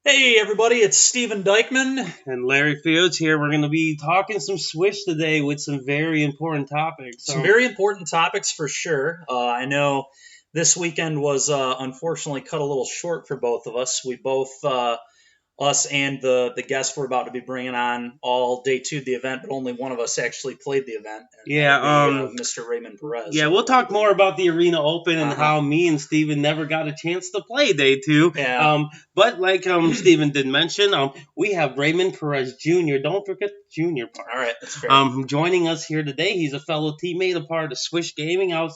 Hey everybody, it's Stephen Dykman. And Larry Fields here. We're going to be talking some Swish today with some very important topics. Some very important topics for sure. I know this weekend was unfortunately cut a little short for both of us. We both, us and the guest we're about to be bringing on, all day two of the event, but only one of us actually played the event, and Yeah, that would be Mr. Raymond Perez. yeah, we'll talk more about the Arena Open and Uh-huh. how me and Steven never got a chance to play day two. Yeah. But like Steven did mention, we have Raymond Perez Jr. Don't forget the junior part. All right, that's fair. Joining us here today. He's a fellow teammate, a part of Swish Gaming out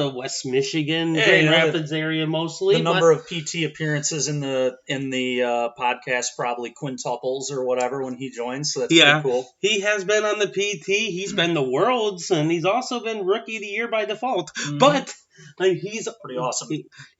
of West Michigan, Yeah, Grand Rapids area mostly. The number of PT appearances in the podcast probably quintuples or whatever when he joins, so that's pretty cool. He has been on the PT. He's been the Worlds, and he's also been Rookie of the Year by default. Mhm. But he's pretty awesome.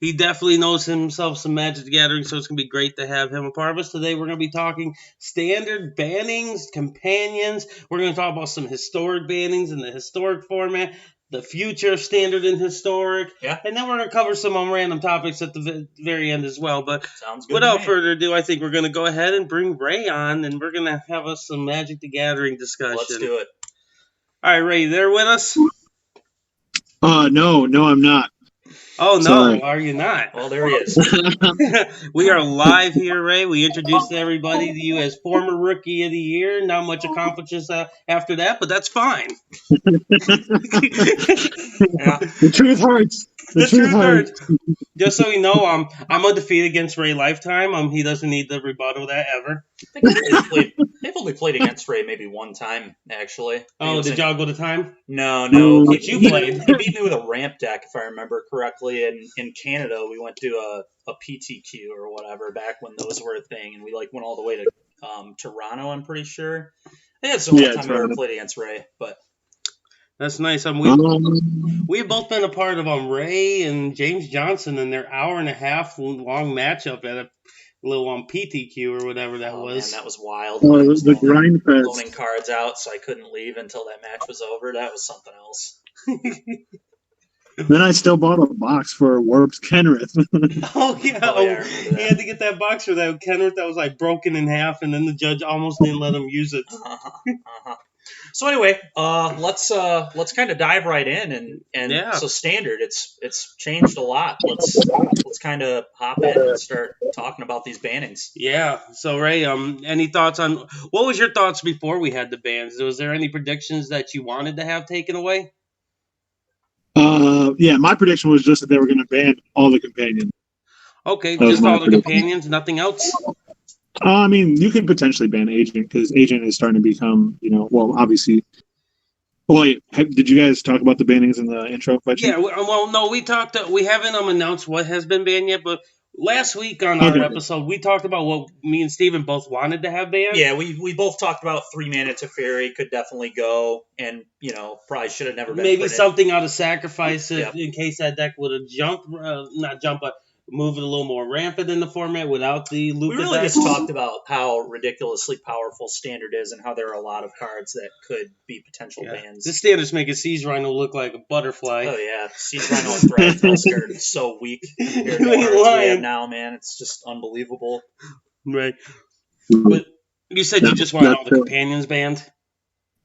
He definitely knows himself some Magic the Gathering, so it's going to be great to have him a part of us. Today we're going to be talking standard bannings, companions. We're going to talk about some historic bannings in the historic format, the future of standard and historic. Yeah. And then we're going to cover some random topics at the very end as well. But sounds good. Without further ado, I think we're going to go ahead and bring Ray on, and we're going to have us some Magic the Gathering discussion. Let's do it. All right, Ray, you there with us? No, I'm not. Oh, no, Sorry. are you not? Well, there he is. We are live here, Ray. We introduced everybody to you as former Rookie of the Year. Not much accomplishes after that, but that's fine. Yeah. The truth hurts. The truth hurts. Just so you know, I'm undefeated against Ray lifetime. He doesn't need to rebuttal that ever. They've only played against Ray maybe one time, actually. Oh, did y'all go to time? No. But you played. He beat me with a ramp deck, if I remember correctly. And in Canada, we went to a PTQ or whatever back when those were a thing, and we went all the way to Toronto. I'm pretty sure. I think that's the only time I ever played against Ray, but. That's nice. We've both been a part of Ray and James Johnson in their hour-and-a-half long matchup at a little PTQ or whatever that was. Man, that was wild. Oh, it was the grind fest. Loaning cards out, so I couldn't leave until that match was over. That was something else. Then I still bought a box for Warp's Kenrith. Yeah, he had to get that box for that Kenrith that was broken in half, and then the judge almost didn't let him use it. So anyway, let's kind of dive right in and yeah. So standard, it's changed a lot. Let's kind of hop in and start talking about these bannings. Yeah. So Ray, any thoughts on what was your thoughts before we had the bans? Was there any predictions that you wanted to have taken away? Yeah, my prediction was just that they were going to ban all the companions. Okay, just all the companions, nothing else. I mean, you could potentially ban Agent because Agent is starting to become, well, obviously. Wait, did you guys talk about the bannings in the intro question? Yeah, well, no, we haven't announced what has been banned yet, but last week on our episode, we talked about what me and Steven both wanted to have banned. Yeah, we both talked about 3-mana Teferi could definitely go, and, probably should have never been maybe printed. Something out of Sacrifice in case that deck would have but move it a little more rampant in the format without the Luca. We really just talked about how ridiculously powerful Standard is and how there are a lot of cards that could be potential bans. The Standards make a Siege Rhino look like a butterfly. Oh, yeah. Siege Rhino and Thragtusk are so weak compared to cards we have now, man. It's just unbelievable. Right. But you said you just wanted all the companions banned?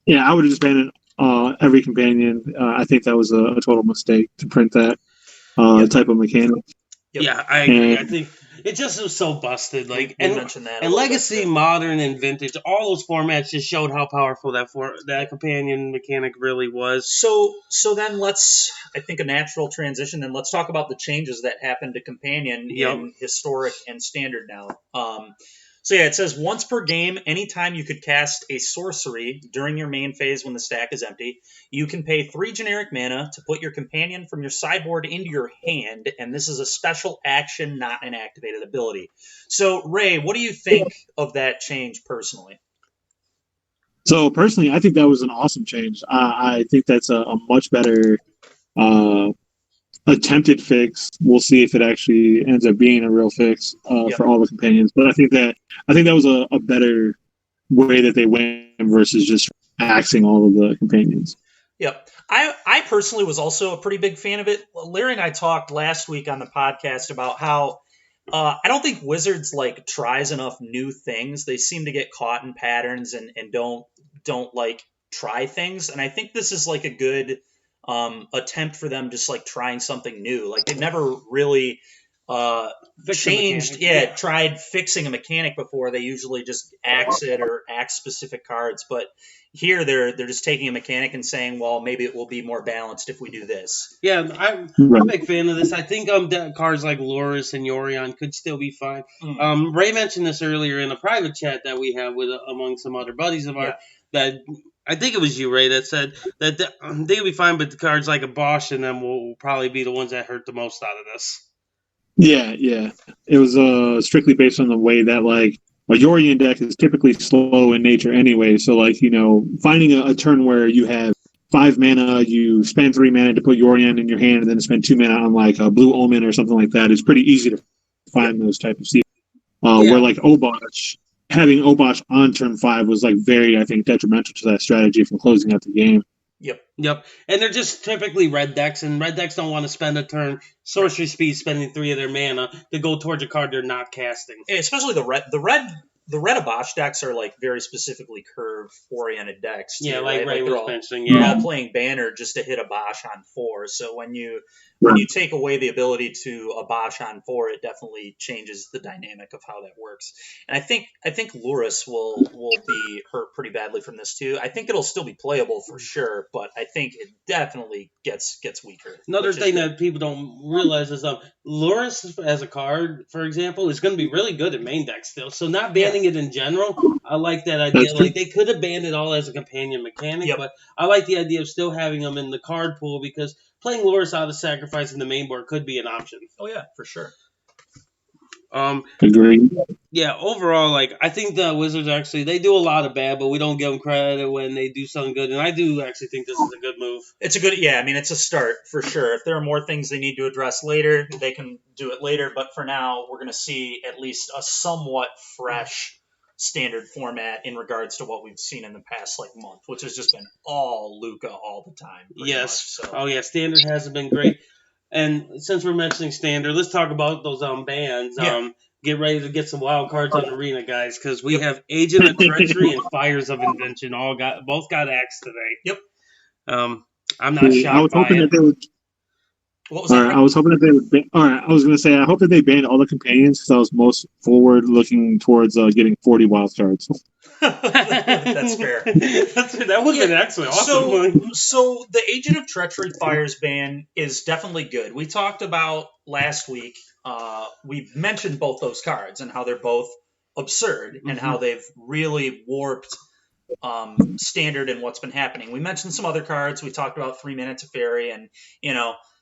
Yeah, I would have just banned every companion. I think that was a total mistake to print that type of mechanic. Yep. Yeah, I agree. I think it just was so busted. Mentioned that. And Legacy, Modern, and Vintage, all those formats just showed how powerful that companion mechanic really was. So then I think a natural transition. Then let's talk about the changes that happened to companion in historic and standard now. So yeah, it says once per game, anytime you could cast a sorcery during your main phase when the stack is empty, you can pay 3 generic mana to put your companion from your sideboard into your hand, and this is a special action, not an activated ability. So, Ray, what do you think of that change personally? So, personally, I think that was an awesome change. I think that's a much better attempted fix. We'll see if it actually ends up being a real fix for all the companions. But I think that was a better way that they went versus just axing all of the companions. Yep. I personally was also a pretty big fan of it. Larry and I talked last week on the podcast about how I don't think Wizards like tries enough new things. They seem to get caught in patterns and don't like try things. And I think this is like a good attempt for them, just like trying something new. Like they've never really changed, tried fixing a mechanic before. They usually just axe it or axe specific cards, but here they're just taking a mechanic and saying, well, maybe it will be more balanced if we do this. Yeah, I'm a big fan of this. I think cards like Loris and Yorion could still be fine. Ray mentioned this earlier in a private chat that we have with among some other buddies of ours that I think it was you, Ray, that said that they would be fine, but the cards like a Bosch and them will probably be the ones that hurt the most out of this. Yeah. It was strictly based on the way that like a Yorion deck is typically slow in nature anyway. So like, finding a turn where you have 5 mana, you spend 3 mana to put Yorion in your hand, and then spend 2 mana on like a Blue Omen or something like that. It's pretty easy to find those type of sequences. Where like Obosh, having Obosh on turn 5 was like very, I think, detrimental to that strategy from closing out the game. Yep. And they're just typically red decks, and red decks don't want to spend a turn sorcery speed spending 3 of their mana to go towards a card they're not casting. Especially the red Abosh decks are like very specifically curve oriented decks. Too, like Ray was mentioning. They're all playing Banner just to hit a Bosch on 4. So when you take away the ability to a Bosch on 4, it definitely changes the dynamic of how that works. And I think Luris will be hurt pretty badly from this too. I think it'll still be playable for sure, but I think it definitely gets weaker. Another thing that people don't realize is Luris as a card, for example, is going to be really good at main deck still. So not banning it in general, I like that idea. Like they could have banned it all as a companion mechanic, but I like the idea of still having them in the card pool because playing Loris out of sacrifice in the main board could be an option. Oh yeah, for sure. Agreed. Yeah, overall, like I think the Wizards actually they do a lot of bad, but we don't give them credit when they do something good. And I do actually think this is a good move. It's a good, I mean, it's a start for sure. If there are more things they need to address later, they can do it later. But for now, we're going to see at least a somewhat fresh standard format in regards to what we've seen in the past month, which has just been all Luca all the time. Yes. Much, so. Oh yeah, standard hasn't been great. And since we're mentioning standard, let's talk about those bans. Get ready to get some wild cards on Arena, guys, because we have Agent of Treachery and Fires of Invention both got axed today. Yep. I'm not shocked. I was hoping that they would. What was that? I was hoping that they would. All right, I was going to say I hope that they banned all the companions because I was most forward looking towards getting 40 wild cards. That's fair. That would have been actually awesome. So the Agent of Treachery Fires ban is definitely good. We talked about last week. We mentioned both those cards and how they're both absurd and how they've really warped standard and what's been happening. We mentioned some other cards. We talked about 3 Minutes of Fairy, and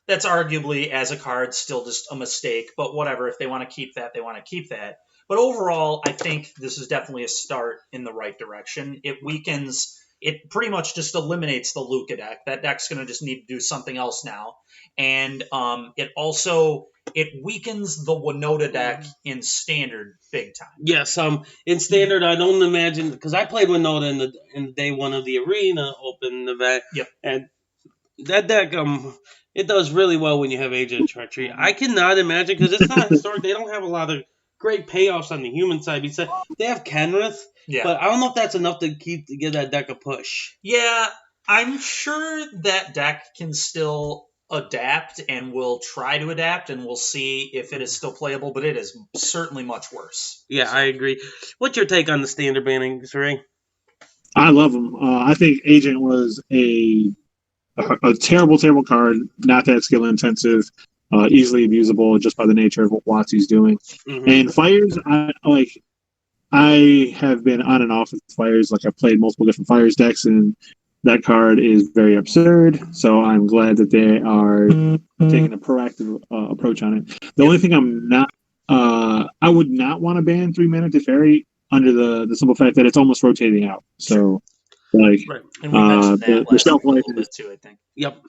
that's arguably as a card still just a mistake. But whatever, if they want to keep that, they want to keep that. But overall, I think this is definitely a start in the right direction. It pretty much just eliminates the Luca deck. That deck's going to just need to do something else now. And it weakens the Winota deck in Standard big time. Yes, in Standard, I don't imagine, because I played Winota in the day one of the Arena Open event. Yep. And that deck, it does really well when you have Agent of Treachery. I cannot imagine, because it's not historic, they don't have a lot of great payoffs on the human side. Besides, they have Kenrith, but I don't know if that's enough to give that deck a push. Yeah, I'm sure that deck can still adapt and will try to adapt, and we'll see if it is still playable, but it is certainly much worse. Yeah, I agree. What's your take on the standard banning, Ray? I love them. I think Agent was a terrible, terrible card, not that skill intensive. Easily abusable just by the nature of what WotC's doing. And Fires, I have been on and off with Fires. Like I've played multiple different Fires decks, and that card is very absurd. So I'm glad that they are taking a proactive approach on it. The only thing I'm not, I would not want to ban 3 Mana Teferi under the simple fact that it's almost rotating out. So, and we mentioned that the shelf life bit too, I think. Yep.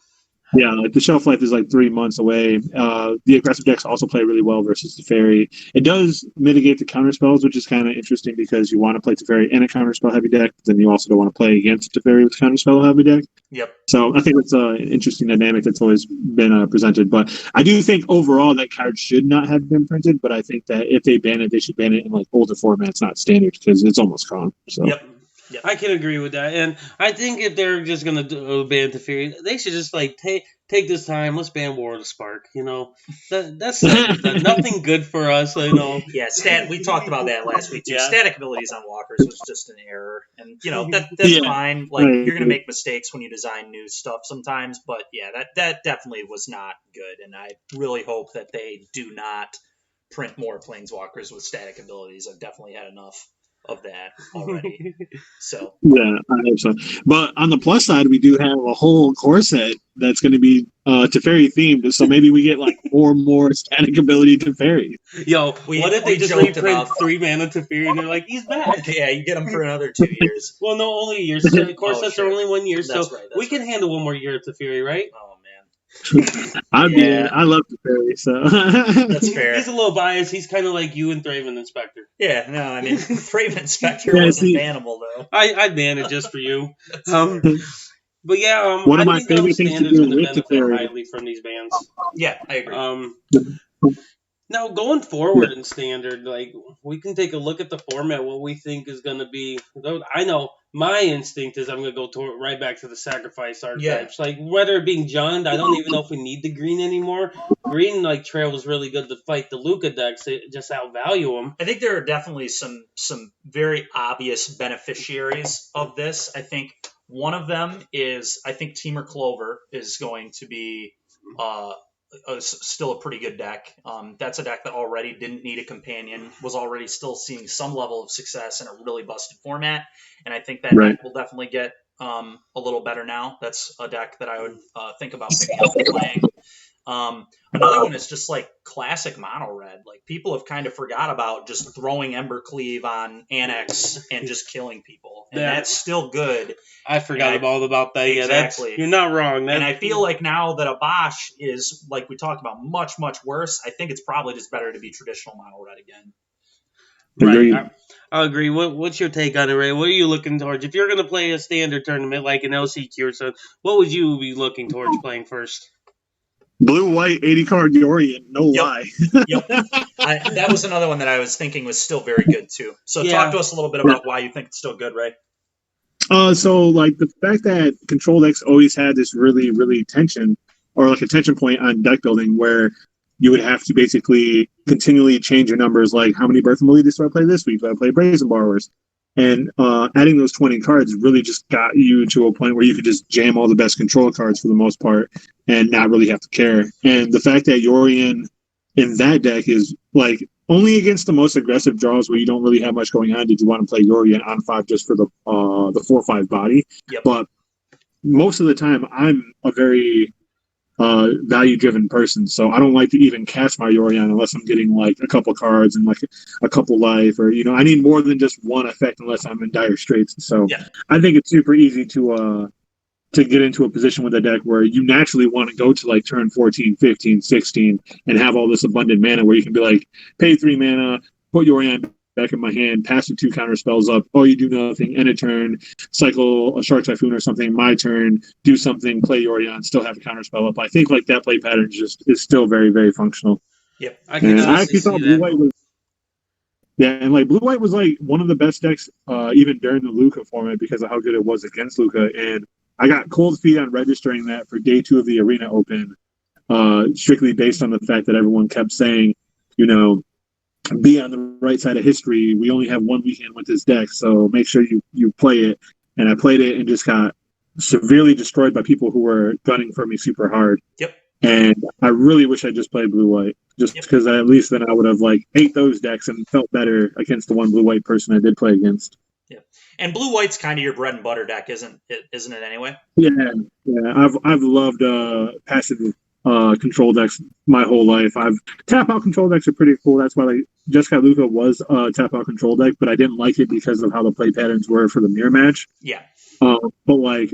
Yeah, like the shelf life is like 3 months away. The aggressive decks also play really well versus Teferi. It does mitigate the counter spells, which is kind of interesting because you want to play Teferi in a counter spell heavy deck, but then you also don't want to play against Teferi with counter spell heavy deck. Yep. So I think it's an interesting dynamic that's always been presented. But I do think overall that card should not have been printed. But I think that if they ban it, they should ban it in like older formats, not standard, because it's almost gone. So. Yep. Yep. I can agree with that, and I think if they're just gonna ban Teferi, they should just like take this time. Let's ban War of the Spark. You know, that's nothing good for us. You know. Yeah, we talked about that last week too. Yeah. Static abilities on walkers was just an error, and that's fine. Like you're gonna make mistakes when you design new stuff sometimes, but yeah, that definitely was not good, and I really hope that they do not print more planeswalkers with static abilities. I've definitely had enough of that already. So yeah, I hope so. But on the plus side, we do have a whole core set that's going to be Teferi themed. So maybe we get like more static ability Teferi. Yo, what if they just reprint 3 mana Teferi and they're like, he's back? Yeah, you get him for another 2 years. Well, no, only a year. Core sets are only 1 year, so we can handle 1 more year of Teferi, right? Oh man. I love Teferi, so that's fair. He's a little biased. He's kind of like you and Thraven Inspector. Yeah, no, I mean Thraven Inspector wasn't bannable though. I ban it just for you. But yeah, one of I my think favorite things to do with Teferi highly from these bans. Yeah, I agree. Now going forward in standard, like we can take a look at the format, what we think is going to be. I know my instinct is I'm going to go right back to the sacrifice archetypes. Yeah. Like whether it being Jund, I don't even know if we need the green anymore. Green like trail was really good to fight the Luca decks. They just outvalue them. I think there are definitely some very obvious beneficiaries of this. I think one of them is Teamer Clover is going to be still a pretty good deck. That's a deck that already didn't need a companion, was already still seeing some level of success in a really busted format, and I think that deck will definitely get a little better now. That's a deck that I would think about picking up and playing. Another one is just like classic mono red. Like people have kind of forgot about just throwing Embercleave on Annex and just killing people, and that's still good. I forgot all about that. Exactly. Yeah, you're not wrong. And I feel like now that Abash is, like we talked about, much worse, I think it's probably just better to be traditional mono red again. Right. I agree. What's your take on it, Ray? What are you looking towards? If you're going to play a standard tournament like an LCQ or so, what would you be looking towards playing first? Blue-white 80-card Yorion, no lie. Yep. That was another one that I was thinking was still very good, too. So talk to us a little bit about why you think it's still good, Ray. So, like, the fact that control decks always had this really, really tension, or like a tension point on deck building where you would have to basically continually change your numbers, like how many Birth of Meletis do I play this week? Do I play Brazen Borrowers? And adding those 20 cards really just got you to a point where you could just jam all the best control cards for the most part and not really have to care. And the fact that Yorion in that deck is like only against the most aggressive draws where you don't really have much going on did you want to play Yorion on 5 just for the 4/5 body. Yep. But most of the time I'm a very value-driven person, so I don't like to even cast my Yorion unless I'm getting like a couple cards and like a couple life, or I need more than just one effect unless I'm in dire straits. So I think it's super easy to get into a position with a deck where you naturally want to go to like turn 14, 15, 16 and have all this abundant mana where you can be like, pay 3 mana, put Yorion back in my hand, pass the 2 counter spells up, you do nothing, end a turn, cycle a Shark Typhoon or something, my turn, do something, play Yorion, still have a counter spell up. I think like that play pattern is still very, very functional. Yep. I actually thought Blue-White was and like Blue-White was like one of the best decks even during the Luca format because of how good it was against Luca, and I got cold feet on registering that for day 2 of the Arena Open, strictly based on the fact that everyone kept saying, be on the right side of history. We only have 1 weekend with this deck, so make sure you play it. And I played it and just got severely destroyed by people who were gunning for me super hard. Yep. And I really wish I just played Blue-White, just because at least then I would have like ate those decks and felt better against the one Blue-White person I did play against. Yeah, and Blue-White's kind of your bread and butter deck, isn't it anyway? Yeah. I've loved passive control decks my whole life. Tap out control decks are pretty cool. That's why like Jeskai Luca was a tap out control deck, but I didn't like it because of how the play patterns were for the mirror match. Yeah. But like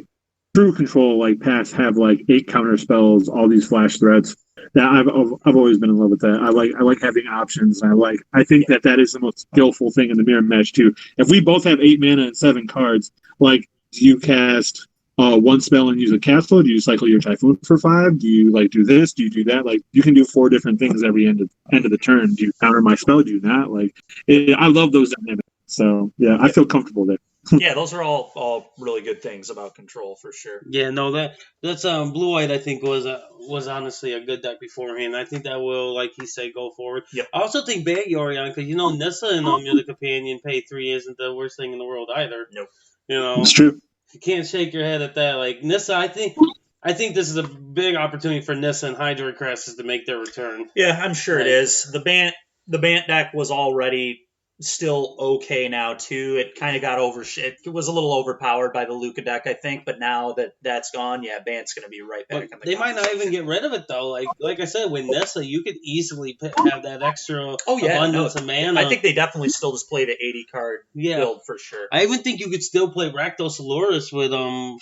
true control like packs have like 8 counter spells, all these flash threats. That I've always been in love with that. I like having options. I think that is the most skillful thing in the mirror match too. If we both have 8 mana and 7 cards, like do you cast one spell and use a castle? Do you cycle your Typhoon for 5? Do you like do this? Do you do that? Like you can do 4 different things every end of the turn. Do you counter my spell? Do you not? Like I love those dynamics. So yeah, I feel comfortable there. Yeah, those are all really good things about control for sure. Yeah, no, that's Blue White. I think was honestly a good deck beforehand. I think that will, like he said, go forward. Yep. I also think Bad Yorion, because Nissa and you're the companion pay 3 isn't the worst thing in the world either. Nope. It's true. You can't shake your head at that. Like Nissa, I think this is a big opportunity for Nissa and Hydroid Crassus to make their return. Yeah, I'm sure it is. The Bant deck was already still okay now too. It kind of got it was a little overpowered by the Luca deck, I think, but now that that's gone, yeah, Bant's going to be right back. They might not even get rid of it though. Like I said, with Nissa, you could easily have that extra abundance of mana. I think they definitely still just played an 80 card build for sure. I even think you could still play Rakdos Aluris with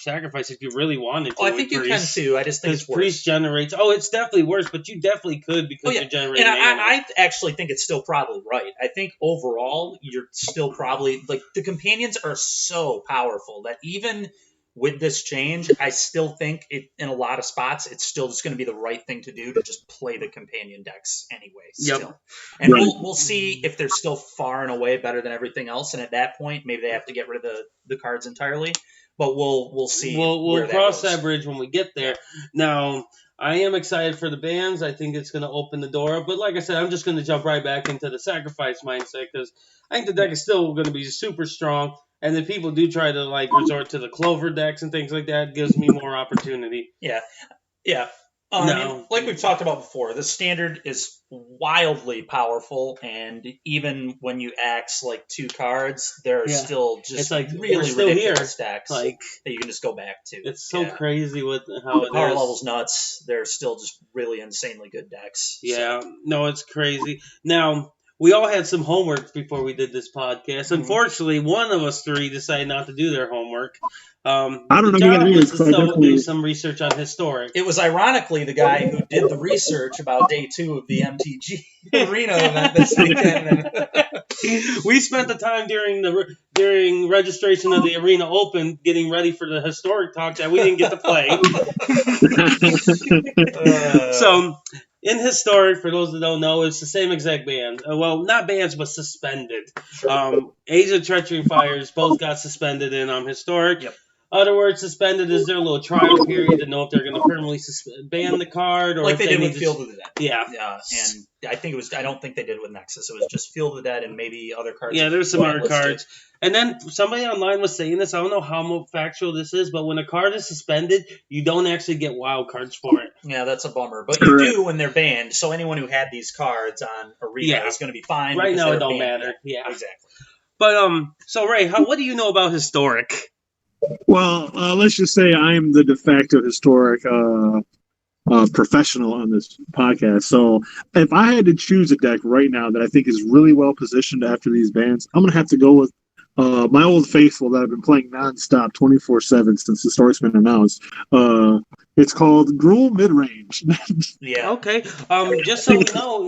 Sacrifice if you really wanted to. I think you can too. I just think it's worse. Priest generates. Oh, it's definitely worse, but you definitely could because you're generating. And I actually think it's still probably right. I think overall you're still probably like the companions are so powerful that even with this change, I still think in a lot of spots it's still just going to be the right thing to do to just play the companion decks anyway. Still. Yep. And we'll see if they're still far and away better than everything else, and at that point maybe they have to get rid of the cards entirely. But we'll see. We'll cross that bridge when we get there. Now, I am excited for the bans. I think it's going to open the door up. But like I said, I'm just going to jump right back into the sacrifice mindset because I think the deck is still going to be super strong. And if people do try to resort to the Clover decks and things like that, it gives me more opportunity. Yeah. Like we've talked about before, the standard is wildly powerful, and even when you axe 2 cards, there are still just really ridiculous decks that you can just go back to. It's so crazy how the power level's nuts. They're still just really insanely good decks. Yeah, no, it's crazy. Now, we all had some homework before we did this podcast. Unfortunately, one of us 3 decided not to do their homework. I don't know. John was to do some research on historic. It was ironically the guy who did the research about day 2 of the MTG Arena event this weekend. We spent the time during registration of the Arena Open getting ready for the historic talk that we didn't get to play. So, in historic, for those that don't know, it's the same exact ban. Well, not bans, but suspended. Age of Treachery and Fires both got suspended in historic. Yep. Other words, suspended is their little trial period to know if they're going to permanently ban the card or if they did with to Field of the Dead. Yeah. And I think it was. I don't think they did with Nexus. It was just Field of the Dead and maybe other cards. Yeah, there's some other cards. And then somebody online was saying this. I don't know how factual this is, but when a card is suspended, you don't actually get wild cards for it. Yeah, that's a bummer. But you do when they're banned. So anyone who had these cards on Arena is going to be fine. Right now, it don't matter. Yeah, exactly. But so Ray, what do you know about historic? Well, let's just say I am the de facto historic professional on this podcast. So if I had to choose a deck right now that I think is really well positioned after these bans, I'm going to have to go with my old faithful that I've been playing nonstop 24/7 since Historic's been announced. It's called Gruul Midrange. Yeah. Okay. Just so you know,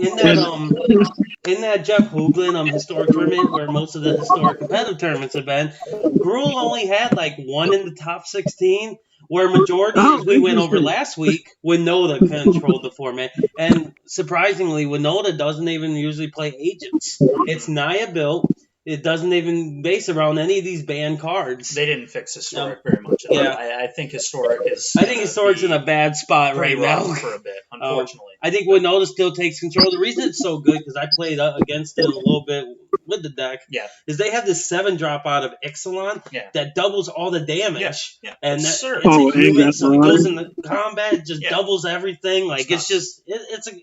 in that Jeff Hoogland historic tournament where most of the historic competitive tournaments have been, Gruul only had 1 in the top 16. Where majority, as we went over last week, Winota controlled the format. And surprisingly, Winota doesn't even usually play agents. It's Naya built. It doesn't even base around any of these banned cards. They didn't fix Historic very much. I think Historic is... I think Historic's in a bad spot right now. For a bit, unfortunately. I think Winota still takes control. The reason it's so good, because I played against it a little bit with the deck, is they have this 7-drop out of Ixalan that doubles all the damage. Yeah. And it's a human, so it goes into combat, it just doubles everything. It's just... It's a...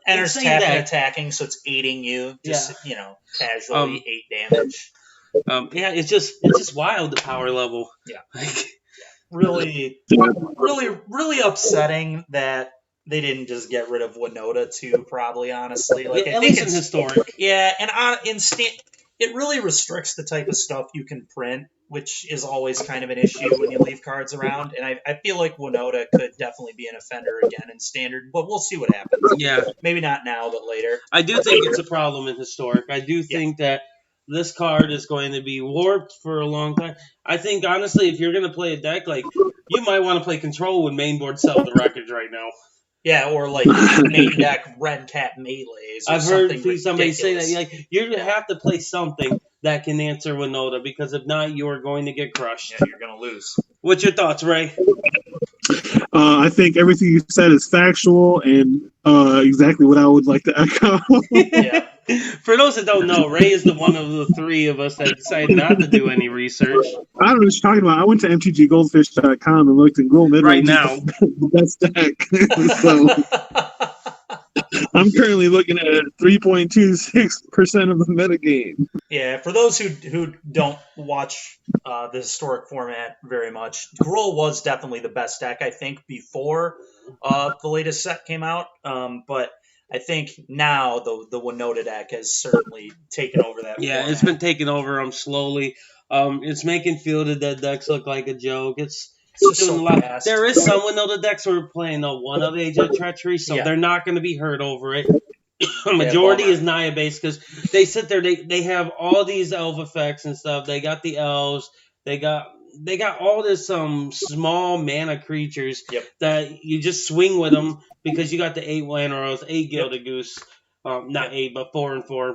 Enters tapping attacking, so it's aiding you. Just, casually 8 damage. It's just wild, the power level. Yeah. Really upsetting that they didn't just get rid of Winota too, probably, honestly. At least in historic. Yeah, and it really restricts the type of stuff you can print which is always kind of an issue when you leave cards around. And I feel like Winota could definitely be an offender again in Standard, but we'll see what happens. Yeah. Maybe not now, but later. I do think it's a problem in Historic. I do think that this card is going to be warped for a long time. I think, honestly, if you're going to play a deck, like, you might want to play Control when mainboard sell the records right now. Yeah, or like main deck Red Cat Melees. I've heard somebody say that. Like, you have to play something that can answer Winota, because if not, you are going to get crushed. Yeah, you're going to lose. What's your thoughts, Ray? I think everything you said is factual and exactly what I would like to echo. Yeah. For those that don't know, Ray is the one of the three of us that decided not to do any research. I don't know what you're talking about. I went to mtggoldfish.com and looked, and Gruul Midrange Right now. is the best deck. So I'm currently looking at 3.26% of the metagame. Yeah, for those who don't watch the Historic format very much, Gruul was definitely the best deck, I think, before the latest set came out. But I think now the Winota deck has certainly taken over that. Yeah, format. it's been taking over slowly. It's making fielded dead decks look like a joke. It's doing so a lot. fast. There is some Winota decks who are playing one of Age of Treachery, so they're not going to be hurt over it. A majority is Naya based, because they sit there. They have all these elf effects and stuff. They got the elves. They got all this small mana creatures that you just swing with them, because you got the 8 Llanowars, 8 Gilded Goose, not 8 but 4 and 4.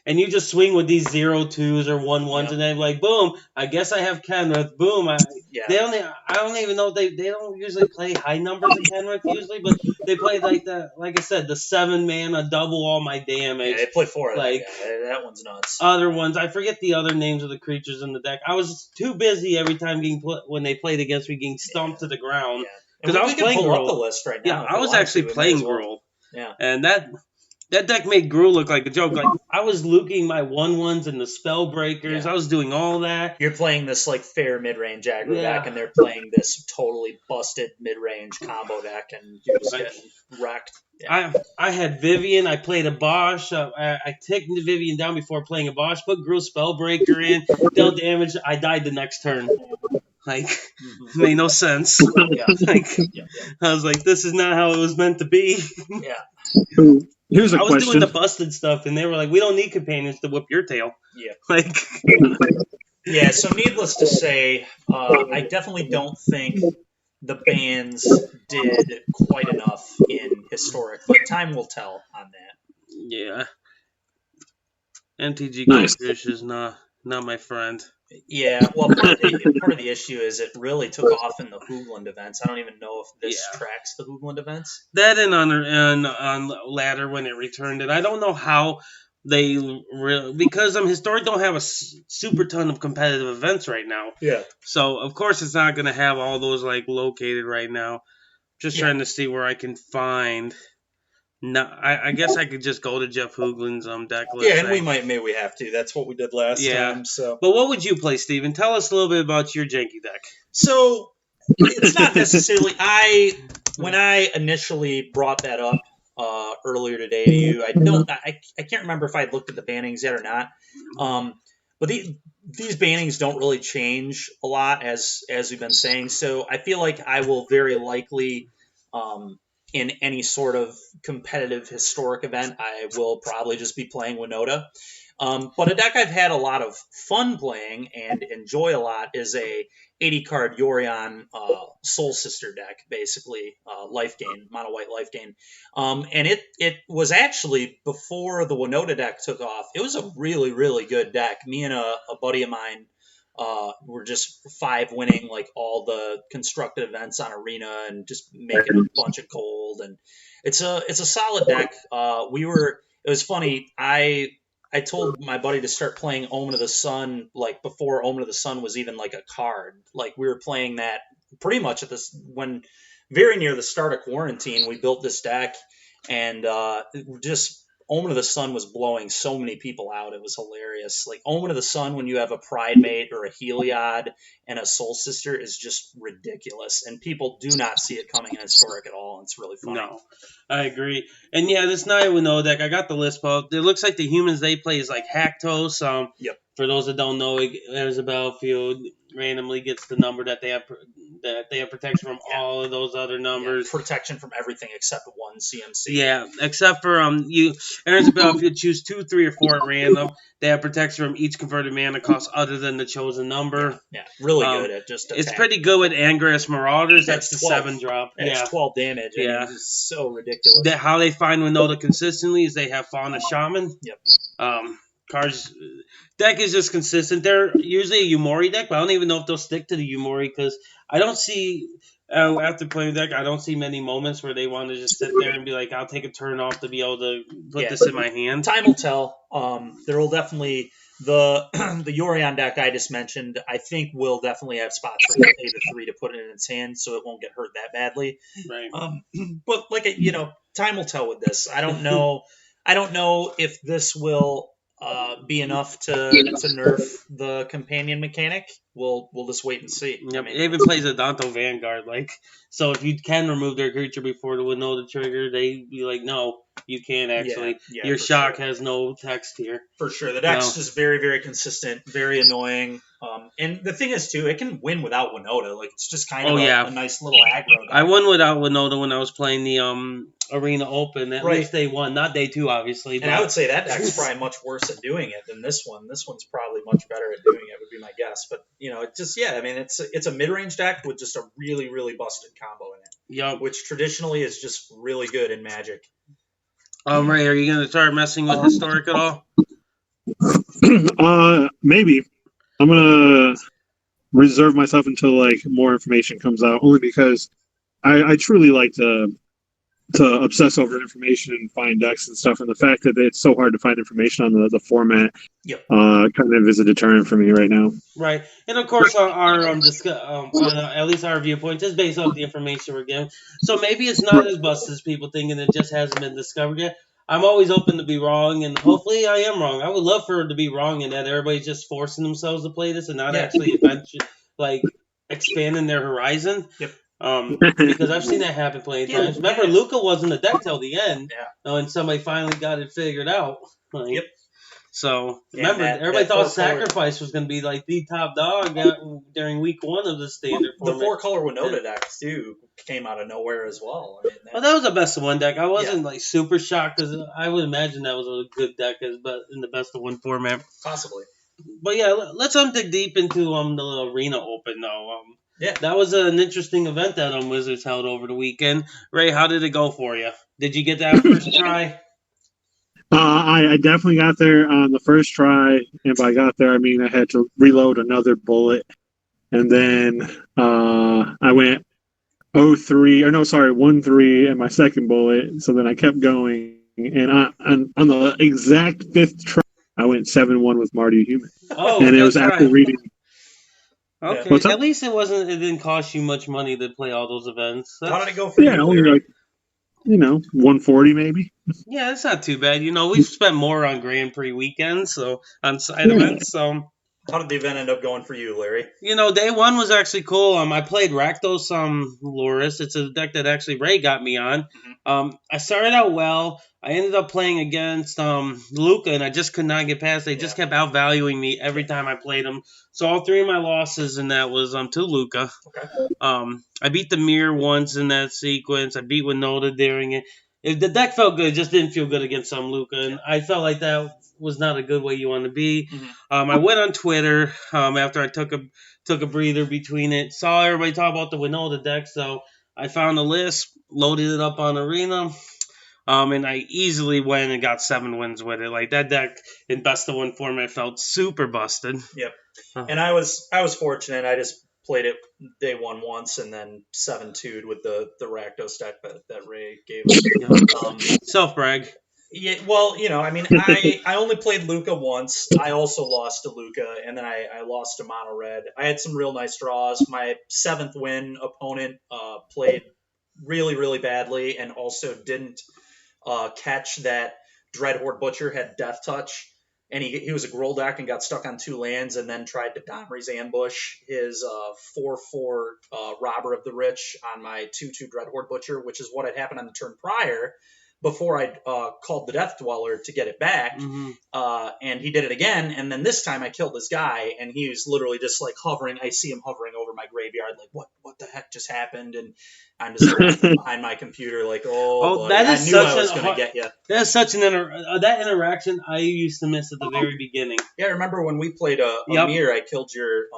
And you just swing with these 0-2s or 1-1s, and then like boom, I guess I have Kenrith. Boom, I don't even know they don't usually play high numbers in Kenrith usually, but they play like I said, the 7 mana double all my damage. Yeah, they play 4 of like that one's nuts. Other ones, I forget the other names of the creatures in the deck. I was too busy every time when they played against me getting stomped to the ground, because I was playing pull Gruul. up the list right now. Yeah, I was actually playing Gruul. Yeah, and that deck made Gruul look like a joke. Like, I was looking my 1/1s and the spell breakers. I was doing all that. You're playing this like fair mid-range aggro deck, and they're playing this totally busted mid-range combo deck, and you're just getting wrecked. Yeah. I had Vivian. I played a Bosch. I ticked the Vivian down before playing a Bosch. Put Gruul Spellbreaker in. Dealt damage. I died the next turn. Like, made no sense. I was like, this is not how it was meant to be. Yeah. Here's a question. I was question. doing the busted stuff, and they were like, we don't need companions to whip your tail. Yeah. Like. Yeah, so needless to say, I definitely don't think the bans did quite enough in Historic, but time will tell on that. Yeah. MTG Goldfish is not my friend. Yeah, well, part of the issue is it really took off in the Hoogland events. I don't even know if this tracks the Hoogland events. That and on Ladder when it returned it. I don't know how they because Historic don't have a super ton of competitive events right now. Yeah. So of course it's not going to have all those like located right now. Just trying to see where I can find. No, I guess I could just go to Jeff Hoogland's deck list. Yeah, and maybe we have to. That's what we did last time. So, but what would you play, Steven? Tell us a little bit about your janky deck. So it's not necessarily when I initially brought that up earlier today to you. I can't remember if I looked at the bannings yet or not. But these bannings don't really change a lot as we've been saying. So I feel like I will very likely. In any sort of competitive Historic event, I will probably just be playing Winota. But a deck I've had a lot of fun playing and enjoy a lot is a 80-card Yorion Soul Sister deck, basically life gain, mono white life gain. And it was actually, before the Winota deck took off, it was a really, really good deck. Me and a buddy of mine we're just 5 winning like all the constructed events on Arena and just making a bunch of gold, and it's a solid deck. It was funny. I told my buddy to start playing Omen of the Sun like before Omen of the Sun was even like a card. Like, we were playing that pretty much when very near the start of quarantine. We built this deck, and just Omen of the Sun was blowing so many people out. It was hilarious. Like Omen of the Sun, when you have a Pride Mate or a Heliod and a Soul Sister, is just ridiculous, and people do not see it coming in Historic at all. It's really funny. No, I agree. And yeah, this Naya Winnow deck, I got the list pulled. It looks like the humans they play is like Haktos. Yep. For those that don't know, there's a battlefield randomly gets the number that they have protection from all of those other numbers. Yeah, protection from everything except one CMC. Yeah, except for you. Enters a battlefield, choose 2, 3, or 4 at random. They have protection from each converted mana cost other than the chosen number. Yeah, really good at just attack. It's pretty good with Angrass Marauders. That's the 12. 7-drop. It's 12 damage. Yeah. It's so ridiculous. How they find Winota consistently is they have Fauna Shaman. Yep. Cards deck is just consistent. They're usually a Yumori deck, but I don't even know if they'll stick to the Yumori because I don't see after playing deck, I don't see many moments where they want to just sit there and be like, I'll take a turn off to be able to put this in my hand. Time will tell. There will definitely the Yorion deck I just mentioned. I think will definitely have spots for Theta 3 to put it in its hand, so it won't get hurt that badly. Right. But time will tell with this. I don't know. I don't know if this will be enough to nerf the companion mechanic. We'll just wait and see. Yep. It even plays a Danto Vanguard, so if you can remove their creature before the Winota trigger, they be like, no, you can't actually. Yeah, your shock has no text here. For sure. The deck's just very, very consistent, very annoying. And the thing is, too, it can win without Winota. Like, it's just kind of a nice little aggro deck. I won without Winota when I was playing the Arena Open. At least day 1, not day 2, obviously. And I would say that deck's probably much worse at doing it than this one. This one's probably much better at doing it, would be my guess. But, it's a mid-range deck with just a really, really busted combo in it. Yep. Which traditionally is just really good in Magic. Ray, are you going to start messing with Historic at all? Maybe. I'm going to reserve myself until more information comes out, only because I truly like to obsess over information and find decks and stuff, and the fact that it's so hard to find information on the format kind of is a deterrent for me right now. Right, and of course our at least our viewpoint is based off the information we're getting. So maybe it's not as busted as people think, and it just hasn't been discovered yet. I'm always open to be wrong, and hopefully I am wrong. I would love for it to be wrong, and that everybody's just forcing themselves to play this and not actually expanding their horizon. Yep. Because I've seen that happen plenty of times. Remember, Luca wasn't a deck till the end, and somebody finally got it figured out. So remember, everybody thought Sacrifice was going to be the top dog during week 1 of the standard format. The 4-color Winota deck too came out of nowhere as well. That was the best of 1 deck. I wasn't super shocked because I would imagine that was a good deck in the best of 1 format. Possibly. But let's dig deep into the Arena Open though. That was an interesting event that Wizards held over the weekend. Ray, how did it go for you? Did you get that first try? I definitely got there on the first try, and by got there, I mean I had to reload another bullet, and then I went 1-3 in my second bullet, so then I kept going, and on the exact 5th try, I went 7-1 with Marty Human. Oh, and it was after reading. Okay, at least it didn't cost you much money to play all those events. How did it go for you? Only 140 maybe. Yeah, that's not too bad. We've spent more on Grand Prix weekends, on side events. So how did the event end up going for you, Larry? Day 1 was actually cool. I played Rakdos Loris. It's a deck that actually Ray got me on. I started out well. I ended up playing against Luca, and I just could not get past. They just kept outvaluing me every time I played them. So all 3 of my losses in that was to Luca. Okay. I beat the Mirror once in that sequence. I beat Winota during it. The deck felt good, it just didn't feel good against Luca, and I felt like that was not a good way you want to be. Mm-hmm. I went on Twitter after I took a breather between it, saw everybody talk about the Winota deck, so I found a list, loaded it up on Arena. And I easily went and got 7 wins with it. That deck in best of 1 format felt super busted. Yep. And I was fortunate. I just played it day 1 once and then 7-2'd with the Rakdos deck that Ray gave us. Self-brag. Yeah, well, I only played Luca once. I also lost to Luca, and then I lost to Mono Red. I had some real nice draws. My 7th win opponent played really, really badly and also didn't catch that Dreadhorde Butcher had Death Touch, and he was a Groldak and got stuck on 2 lands, and then tried to Domri's Ambush his 4/4 Robber of the Rich on my 2/2 Dreadhorde Butcher, which is what had happened on the turn prior, before I called the Death Dweller to get it back. And he did it again, and then this time I killed this guy, and he was literally just like hovering. I see him hovering over my graveyard, like, what the heck just happened? And I'm just behind my computer, like, buddy, that is I knew such I was going to get you. That's such an that interaction I used to miss at the very beginning. Yeah, remember when we played a mirror? I killed your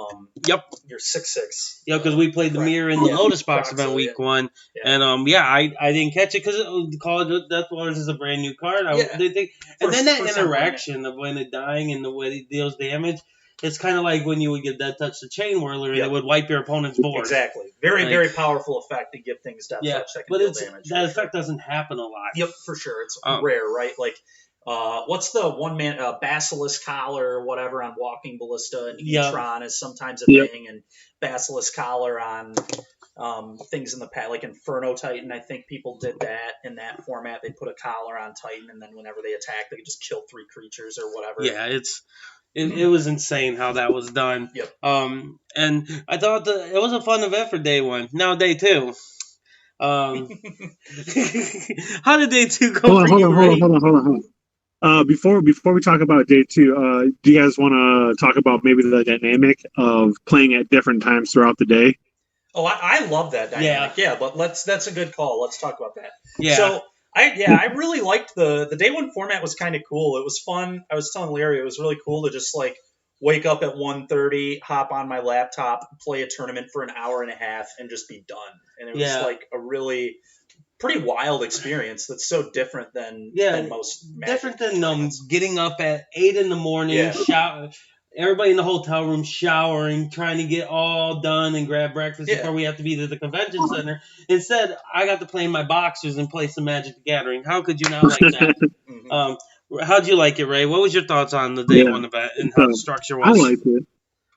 6/6. Yeah, because we played the mirror in the Lotus Box event week 1, and I didn't catch it because the Call of Death Dwellers is a brand new card. And then that interaction of when it dying and the way it deals damage. It's kind of like when you would get Death Touch the Chain Whirler, and it would wipe your opponent's board. Exactly. Very powerful effect to give things Death Touch that can deal damage. That effect doesn't happen a lot. Yep, for sure. It's rare, right? Like, what's the one-man Basilisk Collar or whatever on Walking Ballista, and E-Tron is sometimes a thing, and Basilisk Collar on things in the past, like Inferno Titan. I think people did that in that format. They put a collar on Titan, and then whenever they attack, they could just kill 3 creatures or whatever. Yeah, It was insane how that was done. Yep. And I thought it was a fun event for day 1. Now day 2. How did day 2 go for you, Ray? Hold on. Before we talk about day 2, do you guys want to talk about maybe the dynamic of playing at different times throughout the day? Oh, I love that dynamic. Yeah, but that's a good call. Let's talk about that. Yeah. So I really liked the day 1 format. Was kind of cool. It was fun. I was telling Larry it was really cool to just like wake up at 1:30, hop on my laptop, play a tournament for an hour and a half, and just be done. And it was like a really pretty wild experience that's so different than most Magic different than getting up at 8 in the morning, shower. Everybody in the hotel room showering, trying to get all done and grab breakfast before we have to be to the convention center. Instead, I got to play in my boxers and play some Magic the Gathering. How could you not like that? How'd you like it, Ray? What was your thoughts on the day 1 event and how the structure was? I liked it.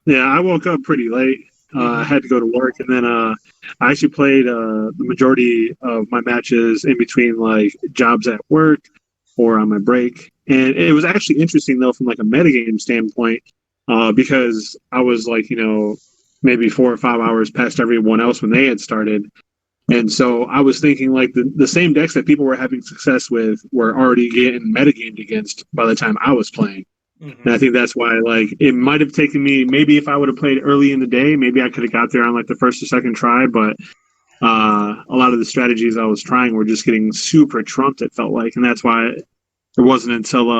Yeah, I woke up pretty late. I had to go to work, and then I actually played the majority of my matches in between like jobs at work or on my break. And it was actually interesting though from like a metagame standpoint. Because I was like, maybe 4 or 5 hours past everyone else when they had started. And so I was thinking like the same decks that people were having success with were already getting metagamed against by the time I was playing. And I think that's why like it might have taken me, maybe if I would have played early in the day, maybe I could have got there on like the first or second try. But a lot of the strategies I was trying were just getting super trumped, it felt like. And that's why it wasn't until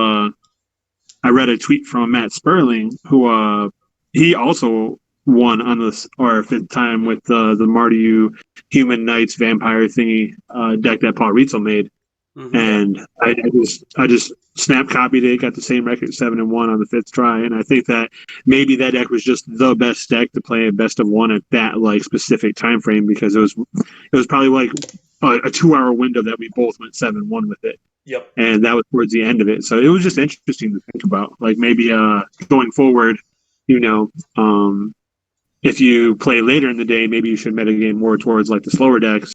I read a tweet from Matt Sperling, who he also won on this or 5th time with the Mardu Human Knights Vampire thingy deck that Paul Rizzo made, and I just snap copied it, got the same record 7-1 on the 5th try, and I think that maybe that deck was just the best deck to play a best of 1 at that like specific time frame because it was probably like a 2-hour window that we both went 7-1 with it. Yep. And that was towards the end of it. So it was just interesting to think about. Like maybe going forward, if you play later in the day, maybe you should metagame more towards like the slower decks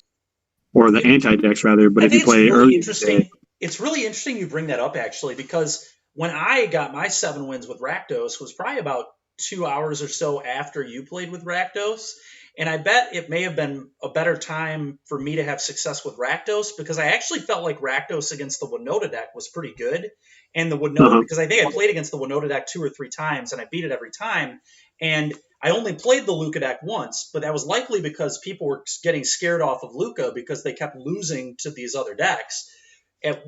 or the anti-decks rather. But if you play early in the day, it's really interesting you bring that up actually, because when I got my 7 wins with Rakdos was probably about 2 hours or so after you played with Rakdos. And I bet it may have been a better time for me to have success with Rakdos because I actually felt like Rakdos against the Winota deck was pretty good. And the Winota, because I think I played against the Winota deck 2 or 3 times and I beat it every time. And I only played the Luca deck once, but that was likely because people were getting scared off of Luca because they kept losing to these other decks. At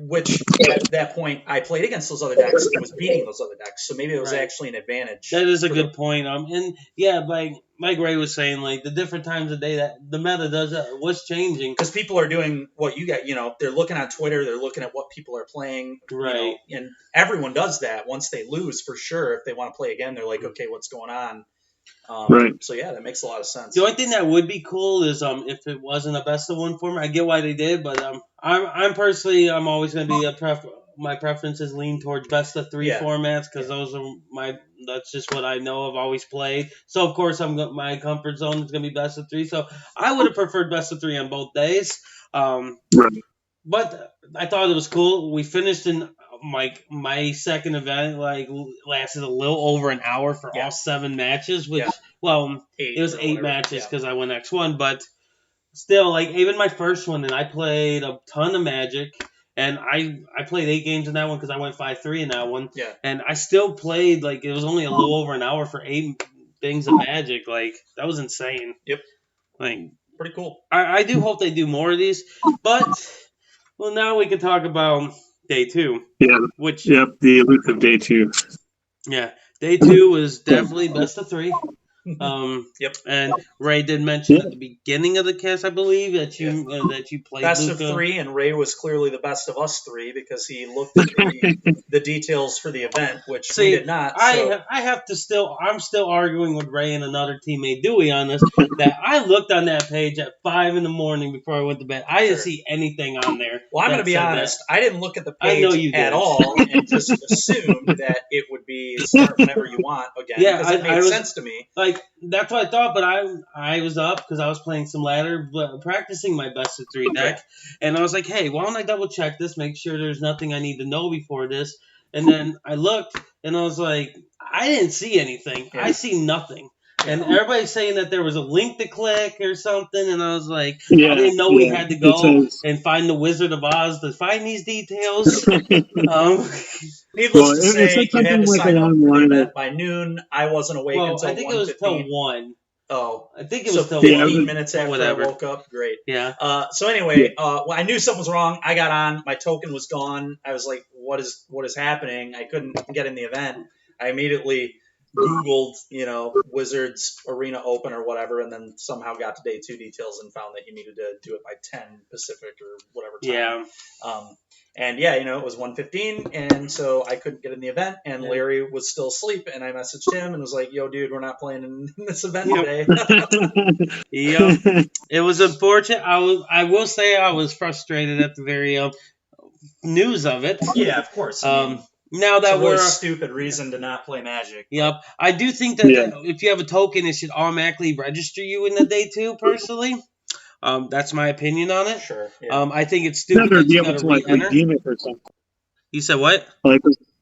that point I played against those other decks and was beating those other decks. So maybe it was actually an advantage. That is a good point. And yeah, like Ray was saying, like the different times of day that the meta does what's changing. Because people are doing what you got, they're looking on Twitter, they're looking at what people are playing. Right. And everyone does that once they lose for sure. If they want to play again, they're like, okay, what's going on? Right. So yeah, that makes a lot of sense. The only thing that would be cool is if it wasn't a best of 1 format. I get why they did, but I'm personally always going to be my preferences lean towards best of 3 formats because those are that's just what I know I've always played. So of course my comfort zone is going to be best of 3. So I would have preferred best of 3 on both days. right. But I thought it was cool. We finished in my second event lasted a little over an hour for all 7 matches, which it was 8 matches because I won X1, but still, even my first one, and I played a ton of Magic, and I played 8 games in that one because I went 5-3 in that one, and I still played it was only a little over an hour for 8 things of Magic. That was insane. Yep. Pretty cool. I do hope they do more of these, but now we can talk about day 2. Yeah. The elusive day 2. Yeah, day 2 was definitely best of 3. And Ray did mention at the beginning of the cast, I believe, that you played best Luka. of 3, and Ray was clearly the best of us 3 because he looked at the details for the event, which we did not. So. I'm still arguing with Ray and another teammate Dewey on this. That I looked on that page at 5 a.m. before I went to bed. I didn't see anything on there. Well, I'm going to be honest. I didn't look at the page at all and just assumed that it would be start whenever you want again. Yeah, because it made sense to me. That's what I thought, but I was up because I was playing some ladder, but practicing my best of 3 deck, and I was like, hey, why don't I double check this, make sure there's nothing I need to know before this, and then I looked, and I was like, I didn't see anything. I see nothing. And everybody's saying that there was a link to click or something, and I was like, I didn't know we had to go and find the Wizard of Oz to find these details. Needless to say, you had to sign up for the event by noon. I wasn't awake until 1:15. I think it was till 1. Oh, I think it was till 15 minutes after I woke up. Great. Yeah. So anyway, I knew something was wrong. I got on. My token was gone. I was like, what is happening? I couldn't get in the event. I immediately Googled, Wizards Arena Open or whatever, and then somehow got to day 2 details and found that you needed to do it by 10 Pacific or whatever time. Yeah. And it was 1:15, and so I couldn't get in the event, and Larry was still asleep, and I messaged him and was like, yo, dude, we're not playing in this event today. It was unfortunate. I will say I was frustrated at the very news of it. Yeah, of course. Now that we're a stupid reason to not play Magic. Yep. I do think that if you have a token, it should automatically register you in the day 2, personally. That's my opinion on it. Sure. Yeah. I think it's stupid that you got to redeem it for something. You said what?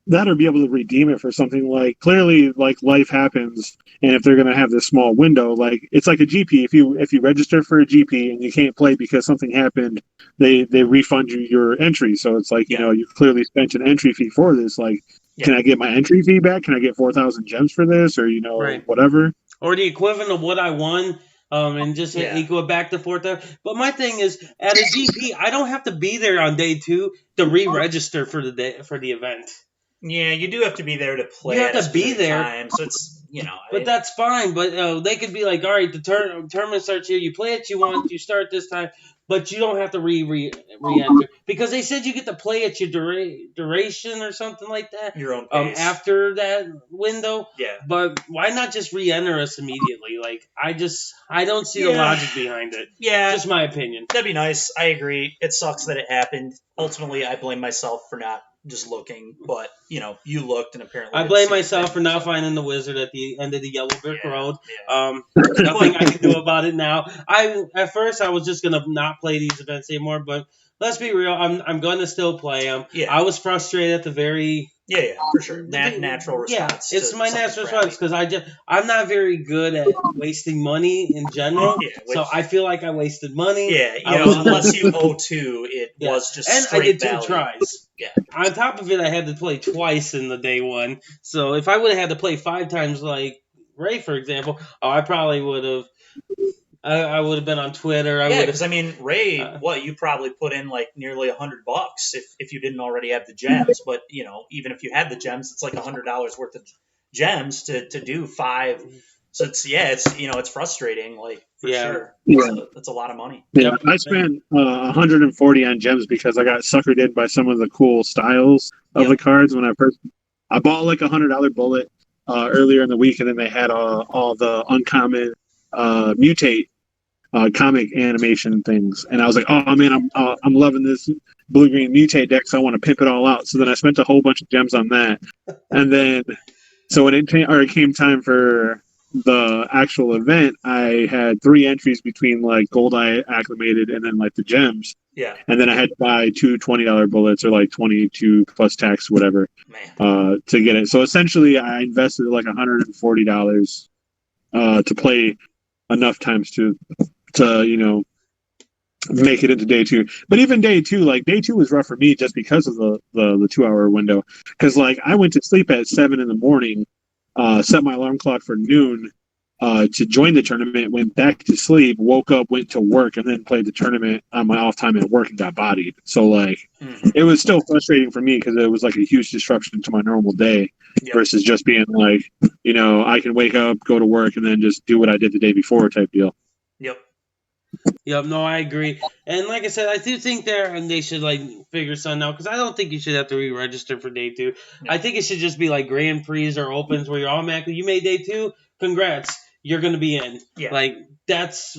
That or be able to redeem it for something clearly life happens, and if they're going to have this small window, it's like a GP. If you register for a GP and you can't play because something happened, they refund you your entry. So it's you clearly spent an entry fee for this. Can I get my entry fee back? Can I get 4,000 gems for this, or whatever? Or the equivalent of what I won. And just equal it back to 4,000. But my thing is, at a GP, I don't have to be there on day 2 to re-register for the event. Yeah, you do have to be there to play. You have to be there. Time, so it's But that's fine. But they could be like, all right, the tournament starts here. You play it you want. You start this time. But you don't have to re-enter. Because they said you get to play at your duration or something like that. Your own pace. After that window. Yeah. But why not just re-enter us immediately? I don't see the logic behind it. Yeah. Just my opinion. That'd be nice. I agree. It sucks that it happened. Ultimately, I blame myself for not just looking. But, you looked and apparently... I blame myself for not finding the wizard at the end of the Yellow Brick Road. Yeah. Nothing I can do about it now. At first, I was just going to not play these events anymore, but let's be real. I'm going to still play them. Yeah. I was frustrated at the very... Yeah, for sure. Natural response. Yeah, it's my natural response because I'm not very good at wasting money in general. So I feel like I wasted money. Yeah, unless you owe 2, it was just and straight I did 2 value. Tries. Yeah. On top of it, I had to play twice in the day 1. So if I would have had to play 5 times like Ray, for example, I probably would have. I would have been on Twitter. Because Ray, you probably put in nearly $100 if you didn't already have the gems. But even if you had the gems, it's $100 worth of gems to do 5. So it's frustrating. For sure. Yeah, that's a lot of money. Yeah, I spent 140 on gems because I got suckered in by some of the cool styles of the cards when I bought $100 bullet earlier in the week, and then they had all the uncommon mutate comic animation things, and I was like, oh man, I'm loving this blue-green mutate deck, so I want to pimp it all out. So then I spent a whole bunch of gems on that, and then so when it came time for the actual event, I had 3 entries between like gold I acclimated and then like the gems. Yeah. And then I had to buy 2 $20 bullets or like 22 plus tax, whatever, to get it. So essentially, I invested like $140 to play enough times to make it into day 2. But even day 2, like day 2 was rough for me just because of the 2-hour window. Because like I went to sleep at 7 in the morning, set my alarm clock for noon to join the tournament, went back to sleep, woke up, went to work, and then played the tournament on my off time at work and got bodied. So like it was still frustrating for me because it was like a huge disruption to my normal day versus just being like, I can wake up, go to work, and then just do what I did the day before type deal. Yep, no, I agree. And like I said, I do think they should like figure something out because I don't think you should have to re-register for day 2. No. I think it should just be like Grand Prix or Opens where you're automatically, you made day 2, congrats, you're going to be in. Yeah. Like that's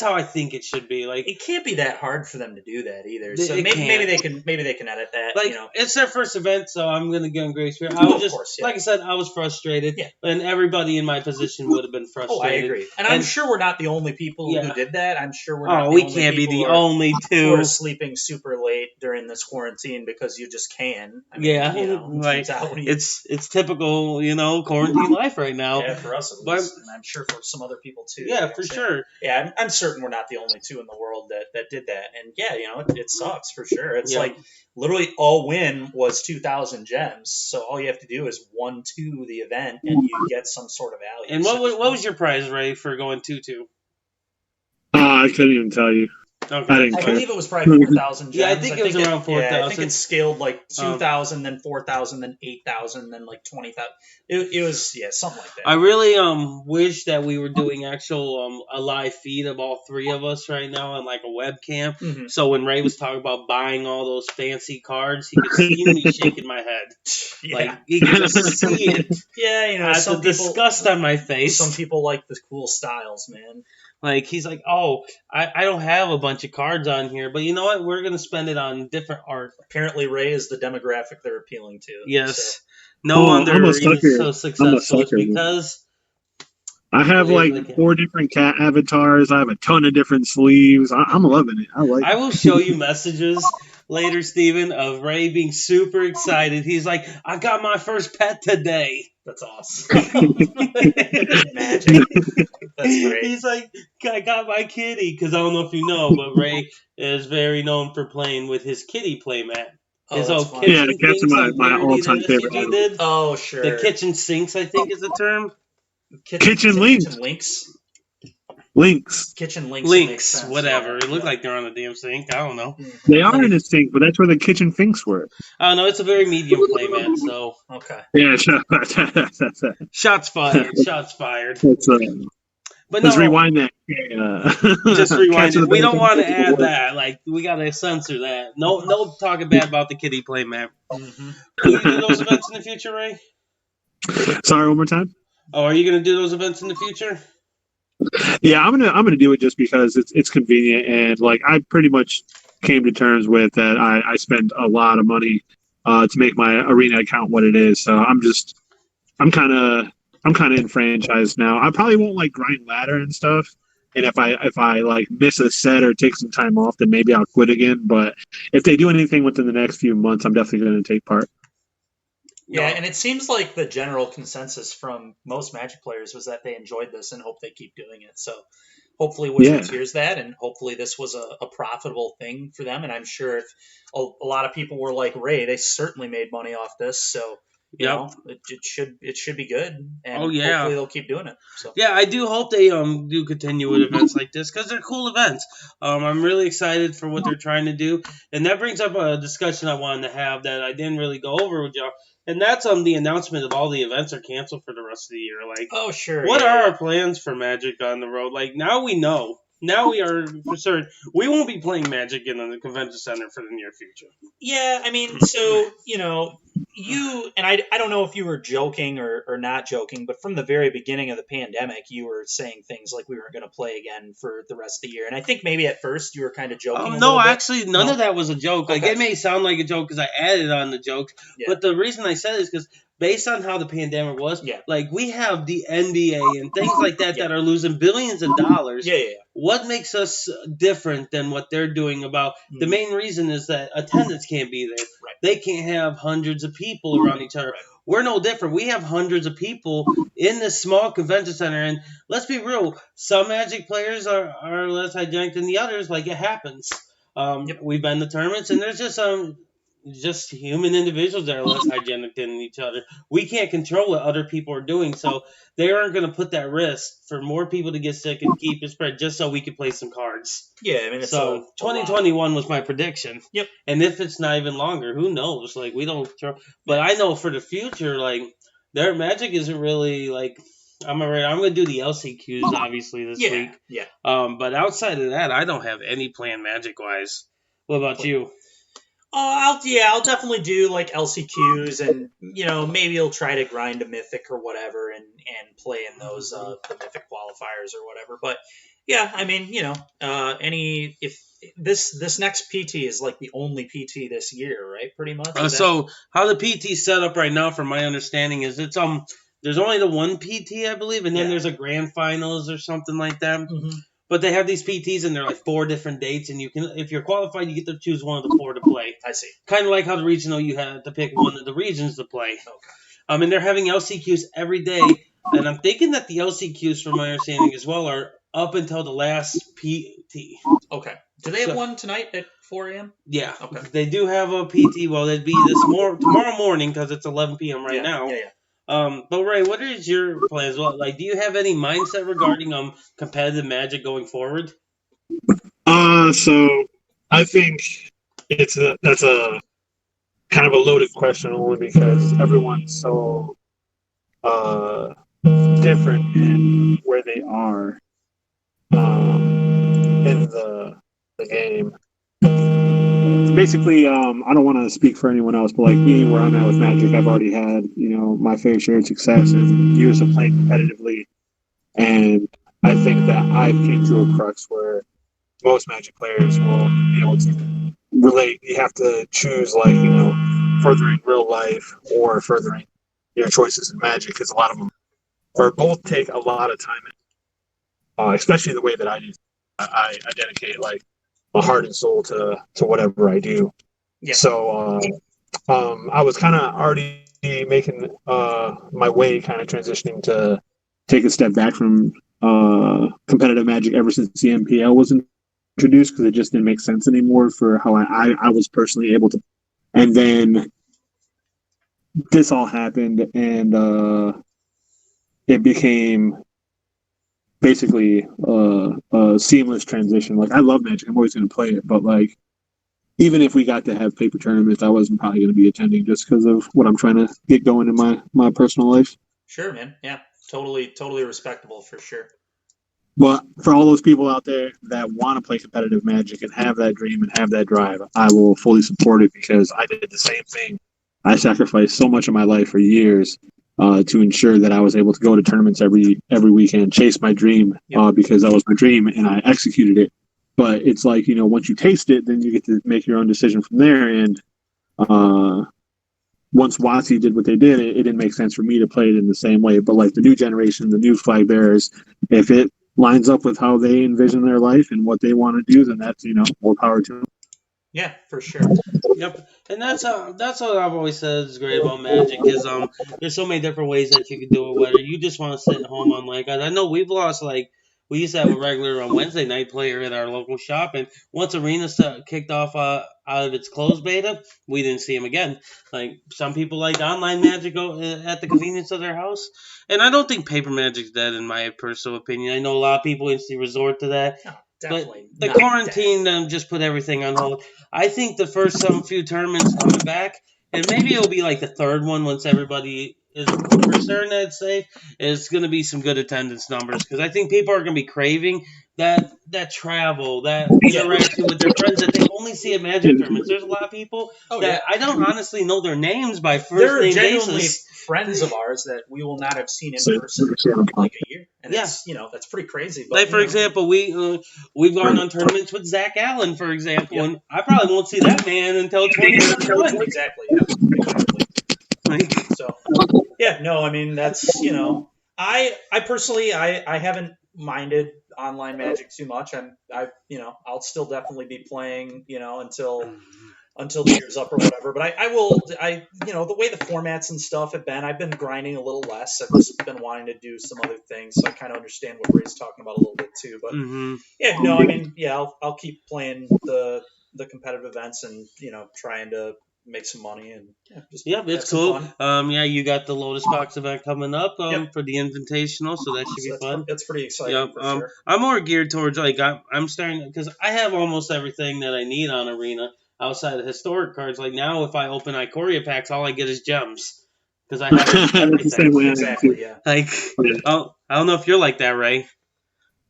how I think it should be. Like it can't be that hard for them to do that either. So maybe they can edit that. Like it's their first event, so I'm gonna give them grace for it. I was just like I said, I was frustrated, and everybody in my position would have been frustrated. Oh, I agree, and I'm sure we're not the only people who did that. I'm sure we're not. We can't be the only two who are sleeping super late during this quarantine because you just can. I mean, like it's typical, quarantine life right now. Yeah, for us at least, and I'm sure for some other people too. Yeah, for sure. Yeah, I'm certain we're not the only two in the world that did that. And yeah, it sucks for sure. It's like literally all win was 2,000 gems. So all you have to do is 1-2 the event and you get some sort of value. And what was your prize, Ray, for going 2-2? I couldn't even tell you. Okay. I believe it was probably 4,000 gems. Yeah, I think it was around 4,000. Yeah, I think it scaled like 2,000, then 4,000, then 8,000, then like 20,000. It was something like that. I really wish that we were doing actual a live feed of all 3 of us right now on like a webcam. Mm-hmm. So when Ray was talking about buying all those fancy cards, he could see me shaking my head. Yeah. Like he could just see it. Yeah, some disgust on my face. Some people like the cool styles, man. Like, he's like, I don't have a bunch of cards on here, but you know what? We're going to spend it on different art. Apparently, Ray is the demographic they're appealing to. Yes. So. No wonder he's so successful. It's because I have like 4 different cat avatars. I have a ton of different sleeves. I'm loving it. I will show you messages later, Stephen, of Ray being super excited. He's like, I got my first pet today. That's awesome. Magic. That's great. He's like, I got my kitty. Because I don't know if you know, but Ray is very known for playing with his kitty playmat. His old kitchen the cat's my all-time favorite. Oh, sure. The kitchen sinks, I think, is the term. Kitchen links. Links. Kitchen links. Links, whatever. It looked like they're on a damn sink. I don't know. They are in a sink, but that's where the kitchen finks were. Oh, no, it's a very medium playmat, so. Okay. Yeah, shots fired. Shots fired. But let's rewind that. Just rewind it. We don't want to add that. Like, we got to censor that. No talking bad about the kitty playmat. Mm-hmm. Will you do those events in the future, Ray? Sorry, one more time? Oh, are you going to do those events in the future? Yeah, I'm gonna do it just because it's convenient, and like I pretty much came to terms with that. I spend a lot of money to make my arena account what it is, so I'm kind of enfranchised now. I probably won't like grind ladder and stuff, and if I like miss a set or take some time off, then maybe I'll quit again. But if they do anything within the next few months, I'm definitely going to take part. Yeah, and it seems like the general consensus from most Magic players was that they enjoyed this and hope they keep doing it. So hopefully Wizards hears that, and hopefully this was a profitable thing for them. And I'm sure if a lot of people were like Ray, they certainly made money off this. So you know, it should be good. And hopefully they'll keep doing it. So. Yeah, I do hope they do continue with events like this because they're cool events. I'm really excited for what they're trying to do, and that brings up a discussion I wanted to have that I didn't really go over with y'all. And that's the announcement of all the events are canceled for the rest of the year. Like, oh sure. What are our plans for Magic on the road? Like now we know. Now we are for certain we won't be playing Magic in the convention center for the near future. Yeah, I mean, so you and I don't know if you were joking or not joking, but from the very beginning of the pandemic, you were saying things like we weren't going to play again for the rest of the year. And I think maybe at first you were kind of joking. No, actually, none of that was a joke. Like it may sound like a joke because I added on the jokes, but the reason I said it is because based on how the pandemic was, Yeah. like we have the NBA and things like that Yeah. that are losing billions of dollars. Yeah. What makes us different than what they're doing about the main reason is that attendance can't be there. Right. They can't have hundreds of people around each other. Right. We're no different. We have hundreds of people in this small convention center, and let's be real, some Magic players are less hygienic than the others. Like, it happens. We've been to tournaments, and there's just human individuals that are less hygienic than each other. We can't control what other people are doing, so they aren't going to put that risk for more people to get sick and keep it spread just so we can play some cards. Yeah, I mean, it's so 2021 was my prediction. Yep. And if it's not even longer, who knows? Like, we don't throw. But I know for the future, like, their Magic isn't really like. I'm going to do the LCQs obviously this week. Yeah. But outside of that, I don't have any plan Magic wise. What about you? I'll definitely do like LCQs, and maybe I'll try to grind a mythic or whatever, and play in those the mythic qualifiers or whatever. But yeah, I mean, if this next PT is like the only PT this year, right? Pretty much. So how the PT set up right now, from my understanding, is it's there's only the one PT, I believe, and then there's a grand finals or something like that. Mm-hmm. But they have these PTs, and they're like 4 different dates, and you can, if you're qualified, you get to choose one of the 4 to play. I see. Kind of like how the regional, you had to pick one of the regions to play. Okay. And they're having LCQs every day, and I'm thinking that the LCQs, from my understanding as well, are up until the last PT. Okay. Do they have one tonight at 4 a.m.? Yeah. Okay. They do have a PT. Well, it'd be tomorrow morning because it's 11 p.m. right now. Yeah. But Ray, what is your plans? Well, like, do you have any mindset regarding competitive Magic going forward? So I think that's a kind of a loaded question, only because everyone's so different in where they are in the game. Basically, I don't want to speak for anyone else, but like me, where I'm at with Magic, I've already had, my fair share of success and years of playing competitively. And I think that I've came to a crux where most Magic players will be able to relate. You have to choose, like, furthering real life or furthering your choices in Magic, because a lot of them both take a lot of time, especially the way that I do. I dedicate, like, my heart and soul to whatever I do. Yeah. So I was kind of already making my way, kind of transitioning to take a step back from competitive Magic ever since the MPL was introduced, because it just didn't make sense anymore for how I was personally able to. And then this all happened, and it became basically a seamless transition. Like, I love Magic. I'm always going to play it. But, like, even if we got to have paper tournaments, I wasn't probably going to be attending just because of what I'm trying to get going in my personal life. Sure, man. Yeah, totally respectable for sure. But for all those people out there that want to play competitive Magic and have that dream and have that drive, I will fully support it, because I did the same thing. I sacrificed so much of my life for years to ensure that I was able to go to tournaments every weekend, chase my dream, because that was my dream, and I executed it. But it's like, once you taste it, then you get to make your own decision from there. And once WotC did what they did, it didn't make sense for me to play it in the same way. But like the new generation, the new flag bearers, if it lines up with how they envision their life and what they want to do, then that's, more power to them. Yeah, for sure. Yep, and that's what I've always said is great about Magic is there's so many different ways that you can do it. Whether you just want to sit at home on, like, I know we've lost, like, we used to have a regular Wednesday night player at our local shop, and once Arena kicked off out of its closed beta, we didn't see him again. Like, some people like online Magic at the convenience of their house, and I don't think paper Magic's dead, in my personal opinion. I know a lot of people instantly resort to that. No, definitely. But the quarantine just put everything on hold. I think the first few tournaments coming back, and maybe it'll be like the third one once everybody is for certain, I'd say, is going to be some good attendance numbers, because I think people are going to be craving that travel, that interaction with their friends that they only see at Magic tournaments. There's a lot of people that I don't honestly know their names by first name basis. They're genuinely friends of ours that we will not have seen in person in like a year. And that's pretty crazy. But, like, for example, we've gone on tournaments with Zach Allen, for example, and I probably won't see that man until 2021. Exactly. Yeah. So, Yeah, no, I mean that's I personally I haven't minded online Magic too much. I'll still definitely be playing until the year's up or whatever. But I will the way the formats and stuff have been, I've been grinding a little less. I've just been wanting to do some other things, so I kind of understand what Ray's talking about a little bit too. But yeah, no, I mean I'll keep playing the competitive events and trying to make some money and just it's cool. You got the Lotus Box event coming up for the Invitational, so that should be fun. That's pretty exciting for sure. I'm more geared towards I'm starting because I have almost everything that I need on Arena outside of historic cards. Like now, if I open Ikoria packs, all I get is gems because I have everything. Exactly, yeah. I don't know if you're like that, Ray.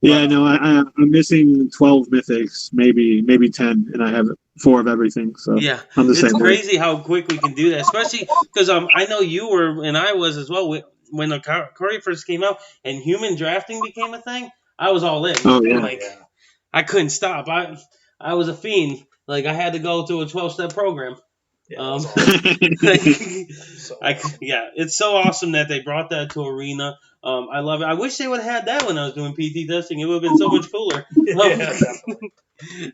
Yeah, no, I'm missing 12 mythics, maybe 10, and I have 4 of everything. So yeah, I'm the same. It's crazy how quick we can do that, especially because I know you were and I was as well when the Ikoria first came out and human drafting became a thing. I was all in. Oh yeah. I couldn't stop. I was a fiend. Like I had to go through a 12-step program. Yeah, it's so awesome that they brought that to Arena. I love it. I wish they would have had that when I was doing PT testing. It would have been so much cooler.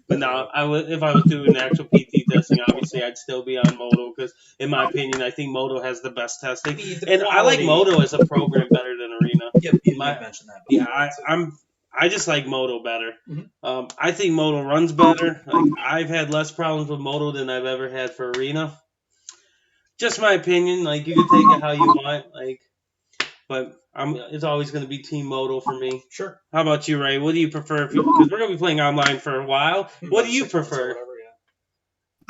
But no, if I was doing actual PT testing, obviously I'd still be on Moto because, in my opinion, I think Moto has the best testing, and I like Moto as a program better than Arena. Yep, you mentioned that. I just like Moto better. Mm-hmm. I think Moto runs better. Like I've had less problems with Moto than I've ever had for Arena. Just my opinion. Like you can take it how you want. But it's always going to be Team Moto for me. Sure. How about you, Ray? What do you prefer? Because we're going to be playing online for a while. What do you prefer?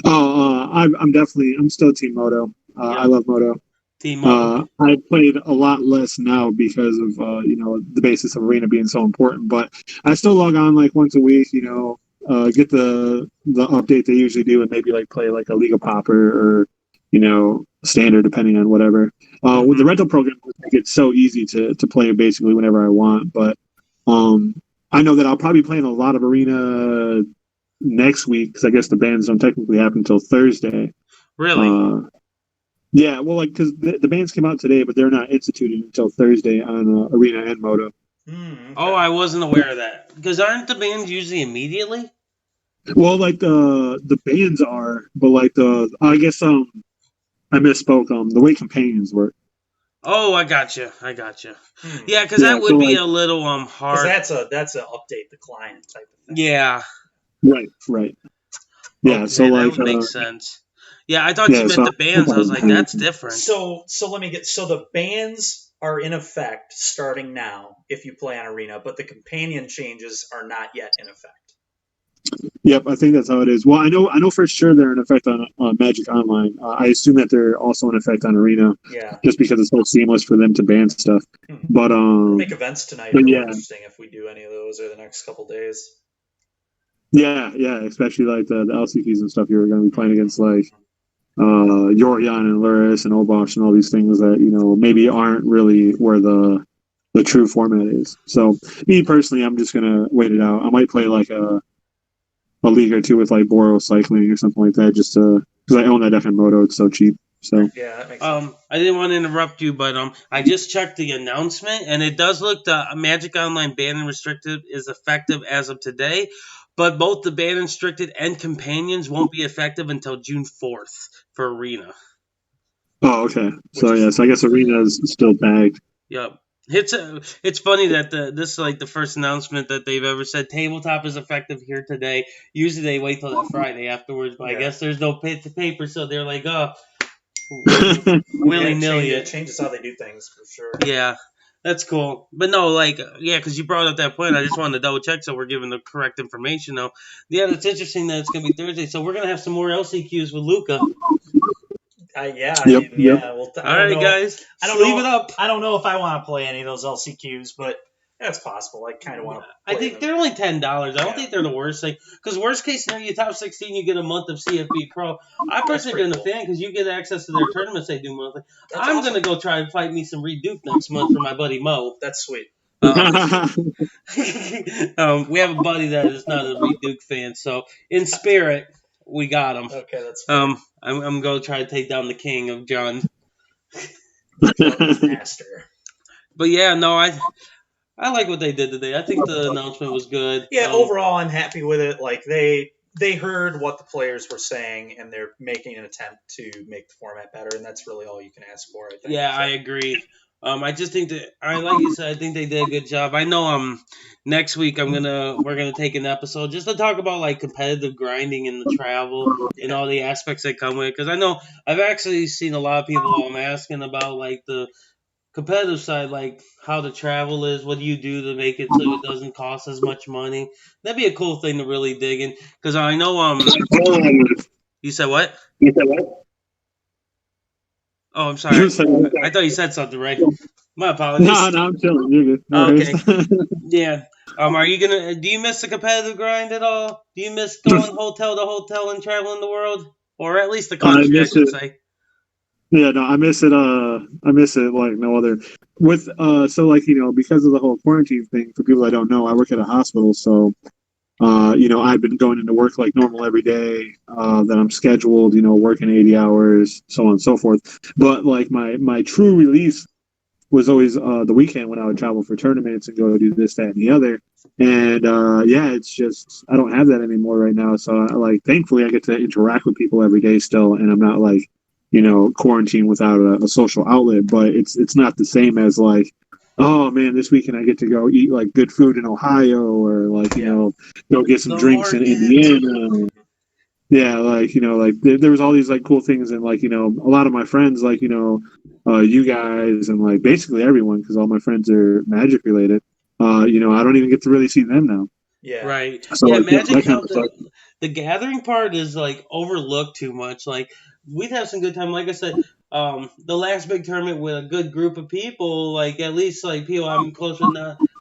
I'm still Team Moto. I love Moto. Team Moto. I played a lot less now because of the basis of Arena being so important. But I still log on like once a week. Get the update they usually do, and maybe like play like a League of Popper or standard depending on whatever. With the rental program, it's so easy to play basically whenever I want. But I know that I'll probably be playing a lot of Arena next week because I guess the bans don't technically happen until Thursday. Really? Yeah, well, like because the bans came out today, but they're not instituted until Thursday on Arena and Moto. Okay. Oh, I wasn't aware of that. Because aren't the bans usually immediately? Well, like the bans are, but like I guess I misspoke. The way companions work. Oh, I gotcha. Yeah, because that would be a little hard. Because that's a update the client type of thing. Yeah. Right. Yeah, okay, so like that would make sense. Yeah, I thought you meant the bans. I was like, that's different. So the bans are in effect starting now if you play on Arena, but the companion changes are not yet in effect. Yep, I think that's how it is. Well, I know for sure they're in effect on Magic Online. I assume that they're also in effect on Arena. Yeah. Just because it's so seamless for them to ban stuff. But we'll make events tonight. Really interesting if we do any of those over the next couple days. Yeah, especially like the LCPs and stuff. You're going to be playing against like Yorion and Luris and Obosh and all these things that maybe aren't really where the true format is. So me personally, I'm just gonna wait it out. I might play like a league or two with like Boros Cycling or something like that, just because I own that deck in Moto. It's so cheap. So yeah, that makes sense. I didn't want to interrupt you, but I just checked the announcement, and it does look the Magic Online ban and restricted is effective as of today, but both the ban and restricted and companions won't be effective until June 4th for Arena. Oh, okay. So I guess Arena is still bagged. Yep. It's funny that this is like the first announcement that they've ever said tabletop is effective here today. Usually they wait till that Friday afterwards, but I guess there's no paper, so they're like, willy-nilly. It changes how they do things for sure. Yeah, that's cool. But no, because you brought up that point, I just wanted to double check so we're giving the correct information though. Yeah, that's interesting that it's going to be Thursday, so we're going to have some more LCQs with Luca. Yep. Well, all right, guys. Leave it up. I don't know if I want to play any of those LCQs, but that's possible. I kind of want to. I think they're only $10. I don't think they're the worst thing. Because worst case scenario, top 16, you get a month of CFB Pro. I personally been a fan because you get access to their tournaments they do monthly. I'm going to go try and fight me some Reed Duke next month for my buddy Mo. That's sweet. We have a buddy that is not a Reed Duke fan, so in spirit, we got him. Okay, that's I'm going to try to take down the king of John. Master. But yeah, no, I like what they did today. I think the announcement was good. Yeah, overall, I'm happy with it. Like they heard what the players were saying, and they're making an attempt to make the format better, and that's really all you can ask for. I think. Yeah, I agree. I just think that like you said, I think they did a good job. I know next week we're gonna take an episode just to talk about like competitive grinding and the travel and all the aspects that come with it. Because I know I've actually seen a lot of people asking about like the competitive side, like how the travel is, what do you do to make it so it doesn't cost as much money? That'd be a cool thing to really dig in. Because I know you said what? Oh, I'm sorry. I thought you said something, right? My apologies. No, I'm chilling. You're good. No okay. worries. Yeah. Are you gonna? Do you miss the competitive grind at all? Do you miss going hotel to hotel and traveling the world, or at least the country? I should say. Yeah, no, I miss it. I miss it like no other. With so like because of the whole quarantine thing. For people that don't know, I work at a hospital, so I've been going into work like normal every day. That I'm scheduled, working 80 hours, so on and so forth. But like my true release was always the weekend when I would travel for tournaments and go do this, that, and the other. And it's just I don't have that anymore right now. So thankfully I get to interact with people every day still, and I'm not like quarantined without a social outlet. But it's not the same as like, oh man, this weekend I get to go eat like good food in Ohio, or like go get some drinks in Indiana. Yeah, there was all these like cool things, and like a lot of my friends, like you guys, and like basically everyone, because all my friends are Magic related. I don't even get to really see them now. Yeah, right. So, yeah, Magic the gathering part is like overlooked too much. Like we'd have some good time. Like I said, the last big tournament with a good group of people, like at least like people I'm close with,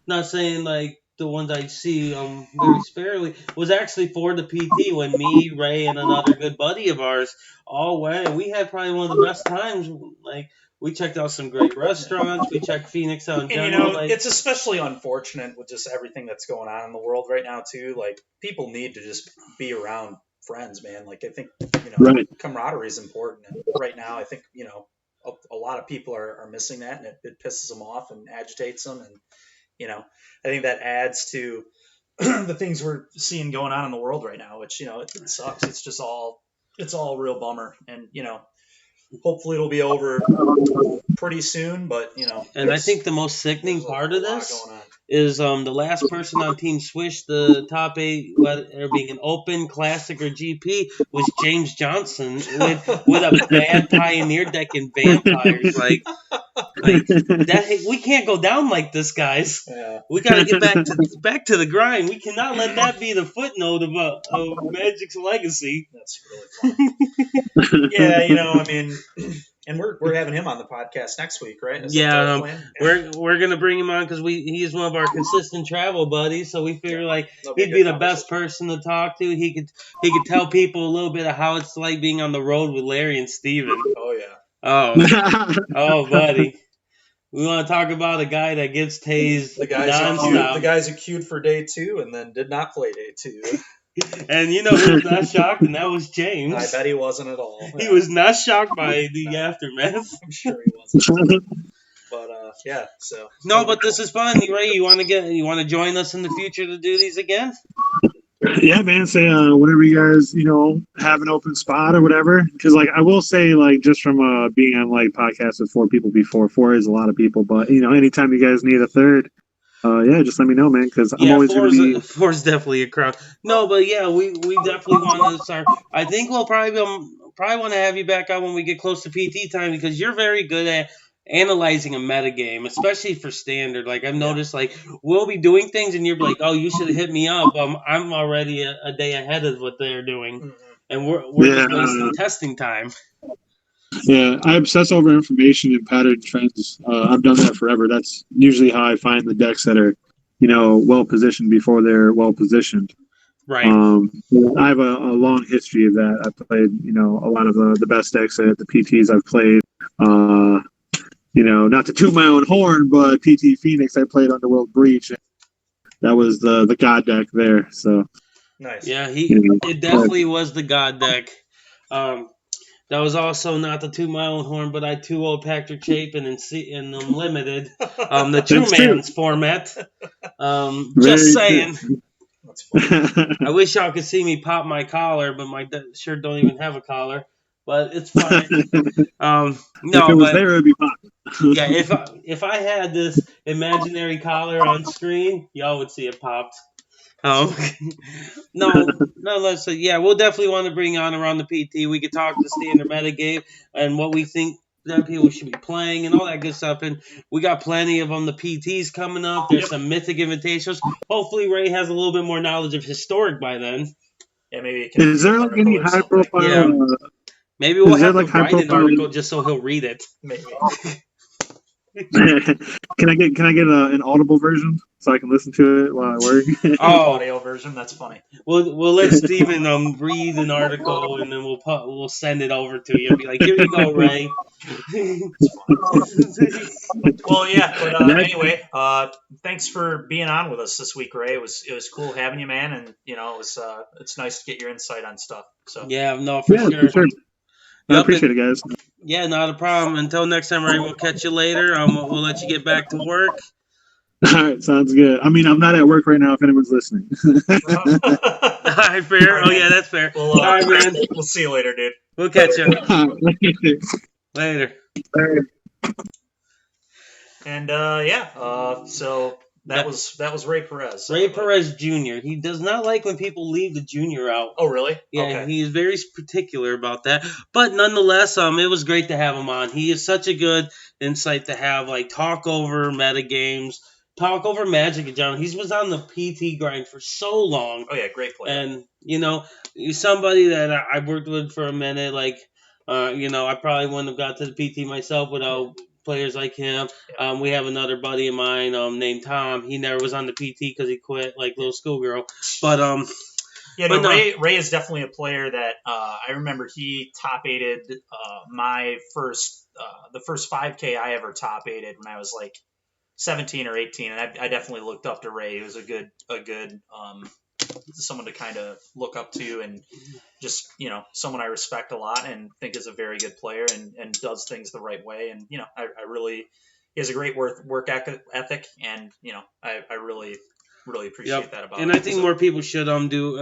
not saying like the ones I see very sparingly, was actually for the PT when me, Ray, and another good buddy of ours all went. We had probably one of the best times. Like we checked out some great restaurants. We checked Phoenix out in general. It's especially unfortunate with just everything that's going on in the world right now too. Like people need to just be around friends, man. Like I think right. Camaraderie is important, and right now I think a lot of people are missing that, and it pisses them off and agitates them, and I think that adds to the things we're seeing going on in the world right now, which it sucks. It's just it's all a real bummer, and hopefully it'll be over pretty soon, but and I think the most sickening part of this is the last person on Team Swish, the top 8, whether being an Open, Classic, or GP, was James Johnson with a bad Pioneer deck in Vampires. Like that, we can't go down like this, guys. Yeah. We got to get back to the grind. We cannot let that be the footnote of Magic's legacy. That's really funny. Yeah, and we're having him on the podcast next week, right? We're gonna bring him on because he's one of our consistent travel buddies. So we figure he'd be the best person to talk to. He could tell people a little bit of how it's like being on the road with Larry and Steven. Oh yeah. Oh, buddy. We want to talk about a guy that gets tased nonstop. The guy's queued for day 2 and then did not play day 2. And who was not shocked, and that was James. I bet he wasn't at all. He was not shocked by the aftermath. I'm sure he wasn't. But so. No, but this is fun. Ray, you want to join us in the future to do these again? Yeah, man. Say whenever you guys have an open spot or whatever. Because I will say just from being on podcasts with 4 people before, 4 is a lot of people. But anytime you guys need a third. Just let me know, man, because I'm always going to be... 4's definitely a crowd. No, but we definitely want to start. I think we'll probably want to have you back on when we get close to PT time, because you're very good at analyzing a metagame, especially for standard. I've noticed, we'll be doing things, and you're like, oh, you should hit me up. I'm already a day ahead of what they're doing, and we're just wasting testing time. Yeah, I obsess over information and pattern trends. I've done that forever. That's usually how I find the decks that are, well positioned before they're well positioned. Right. I have a long history of that. I've played, a lot of the best decks at the PTs I've played. Not to toot my own horn, but PT Phoenix I played Underworld Breach. That was the god deck there. So nice. Yeah, it definitely was the god deck. That was also not to toot my own horn, but I too old Patrick Chapin in Unlimited, the True Man's format. Just saying. That's funny. I wish y'all could see me pop my collar, but my shirt don't even have a collar. But it's fine. No, if it was there, it'd be popping. Yeah, if I had this imaginary collar on screen, y'all would see it popped. Let's say, yeah, we'll definitely want to bring on around the PT. We could talk the standard metagame and what we think that people should be playing and all that good stuff. And we got plenty of them. The PTs coming up. There's some Mythic Invitations. Hopefully, Ray has a little bit more knowledge of Historic by then. Yeah, maybe. Is there like any high profile? Yeah. Maybe we'll have to write an article just so he'll read it. Maybe. Can I get an audible version so I can listen to it while I work? Audio version. That's funny. We'll let Steven read an article and then we'll send it over to you and be like, here you go, Ray. Well, yeah, but anyway, thanks for being on with us this week, Ray. It was cool having you, man, and it's nice to get your insight on stuff. So yeah, no, for sure. I appreciate it, guys. Yeah, not a problem. Until next time, Ray, we'll catch you later. We'll let you get back to work. All right, sounds good. I mean, I'm not at work right now if anyone's listening. All right, fair. Oh, yeah, that's fair. Well, all right, man. We'll see you later, dude. We'll catch you. Later. And, so that was Ray Perez. Ray Perez Jr. He does not like when people leave the junior out. Oh, really? Yeah, okay. He's very particular about that. But nonetheless, it was great to have him on. He is such a good insight to have, like, talk over metagames, talk over Magic in general. He was on the PT grind for so long. Oh, yeah, great player. And, he's somebody that I worked with for a minute. Like, I probably wouldn't have got to the PT myself without players like him. Yeah. We have another buddy of mine named Tom. He never was on the PT because he quit like little schoolgirl. But Ray is definitely a player that I remember he top aided my the first 5K I ever top aided when I was like 17 or 18, and I definitely looked up to Ray. He was a good someone to kind of look up to, and just someone I respect a lot and think is a very good player and does things the right way. And I really, he has a great work ethic, and I really appreciate that about him. And I think more people should do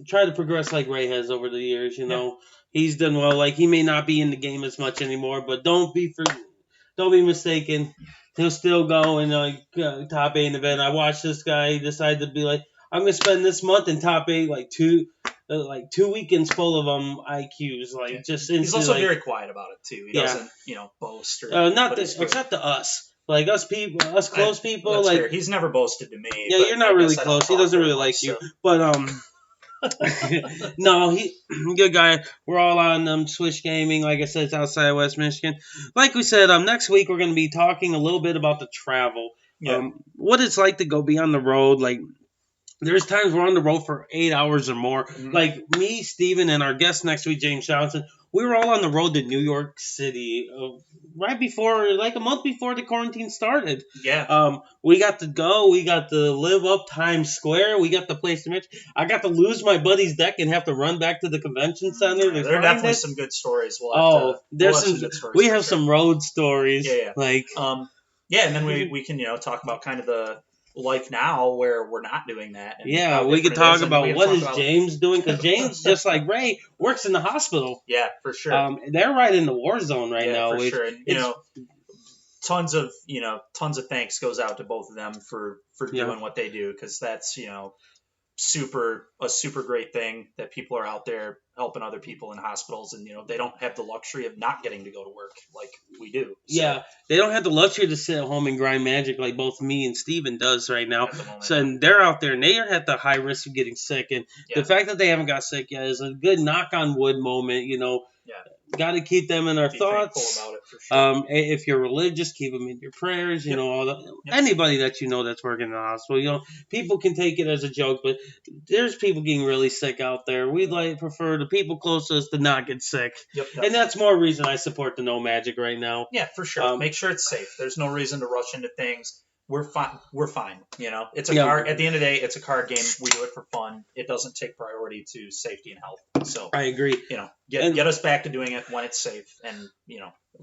try to progress like Ray has over the years. He's done well. Like, he may not be in the game as much anymore, but don't be mistaken. He'll still go and top 8 event. I watched this guy decide to be like, I'm gonna spend this month in top 8 like two weekends full of IQs. Just he's also very quiet about it too. He doesn't boast or except to us. Like us close people. Like fair. He's never boasted to me. Yeah, you're not really close. He doesn't really like you. But no, he good guy. We're all on Swish Gaming. Like I said, it's outside West Michigan. Like we said, next week we're going to be talking a little bit about the travel. Yeah. What it's like to go be on the road. Like, there's times we're on the road for 8 hours or more. Mm-hmm. Like me, Steven, and our guest next week, James Johnson, we were all on the road to New York City right before, like a month before the quarantine started. Yeah. We got to go. We got to live up Times Square. We got the place to match. I got to lose my buddy's deck and have to run back to the convention center. Yeah, there are definitely some good stories. We have some road stories. Yeah. Like, and then we can talk about kind of the life now where we're not doing that. And we could talk about what is James doing, because James, just like Ray, works in the hospital. Yeah, for sure. They're right in the war zone right now. For sure. And, tons of thanks goes out to both of them for doing what they do, because that's a super great thing that people are out there helping other people in hospitals, and they don't have the luxury of not getting to go to work like we do. So. Yeah, they don't have the luxury to sit at home and grind Magic like both me and Steven does right now. So, and they're out there and they are at the high risk of getting sick, and the fact that they haven't got sick yet is a good knock on wood moment. Got to keep them in our thoughts. About it, for sure. If you're religious, keep them in your prayers. All that. Anybody that that's working in the hospital, people can take it as a joke, but there's people getting really sick out there. We'd prefer the people closest to not get sick, and that's more reason I support the No Magic right now. Yeah, for sure. Make sure it's safe. There's no reason to rush into things. we're fine. We're fine. It's a Yeah. card. At the end of the day, it's a card game. We do it for fun. It doesn't take priority to safety and health. So I agree. Get us back to doing it when it's safe, and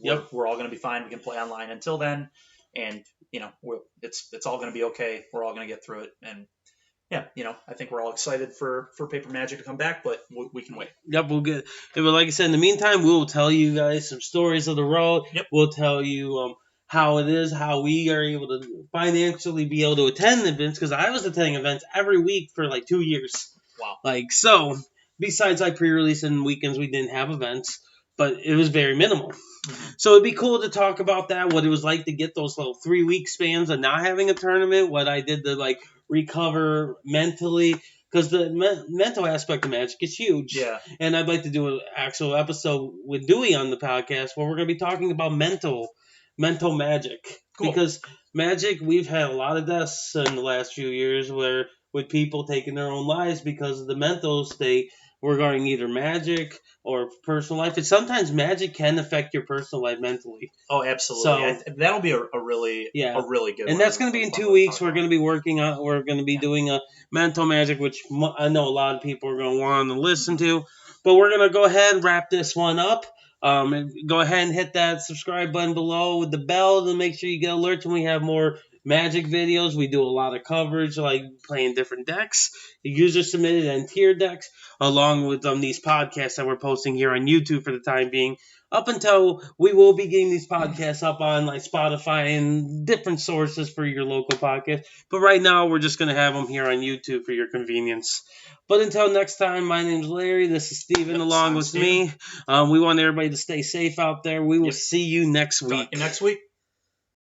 Yep. we're all going to be fine. We can play online until then, and it's all going to be okay. We're all going to get through it, and yeah, I think we're all excited for Paper Magic to come back, but we can wait. Yep, we'll get. But like I said, in the meantime, we will tell you guys some stories of the road. Yep. We'll tell you how it is, how we are able to financially be able to attend events. Because I was attending events every week for like 2 years. Wow. So besides like pre-release and weekends, we didn't have events, but it was very minimal. Mm-hmm. So it'd be cool to talk about that, what it was like to get those little 3-week spans of not having a tournament, what I did to like recover mentally, because the mental aspect of Magic is huge. Yeah. And I'd like to do an actual episode with Dewey on the podcast where we're going to be talking about mental Magic. Cool. Because Magic, we've had a lot of deaths in the last few years with people taking their own lives because of the mental state regarding either Magic or personal life. And sometimes Magic can affect your personal life mentally. Oh, absolutely. So, that'll be a really good one. And that's going to be in 2 weeks. We're going to be working on. We're going to be doing a mental Magic, which I know a lot of people are going to want to listen to. But we're going to go ahead and wrap this one up. And go ahead and hit that subscribe button below with the bell to make sure you get alerts when we have more Magic videos. We do a lot of coverage, like playing different decks, user submitted and tier decks, along with these podcasts that we're posting here on YouTube for the time being. Up until we will be getting these podcasts up on like Spotify and different sources for your local podcast. But right now, we're just going to have them here on YouTube for your convenience. But until next time, my name's Larry. This is Steven along with me. We want everybody to stay safe out there. We will see you next week. Talk to you next week.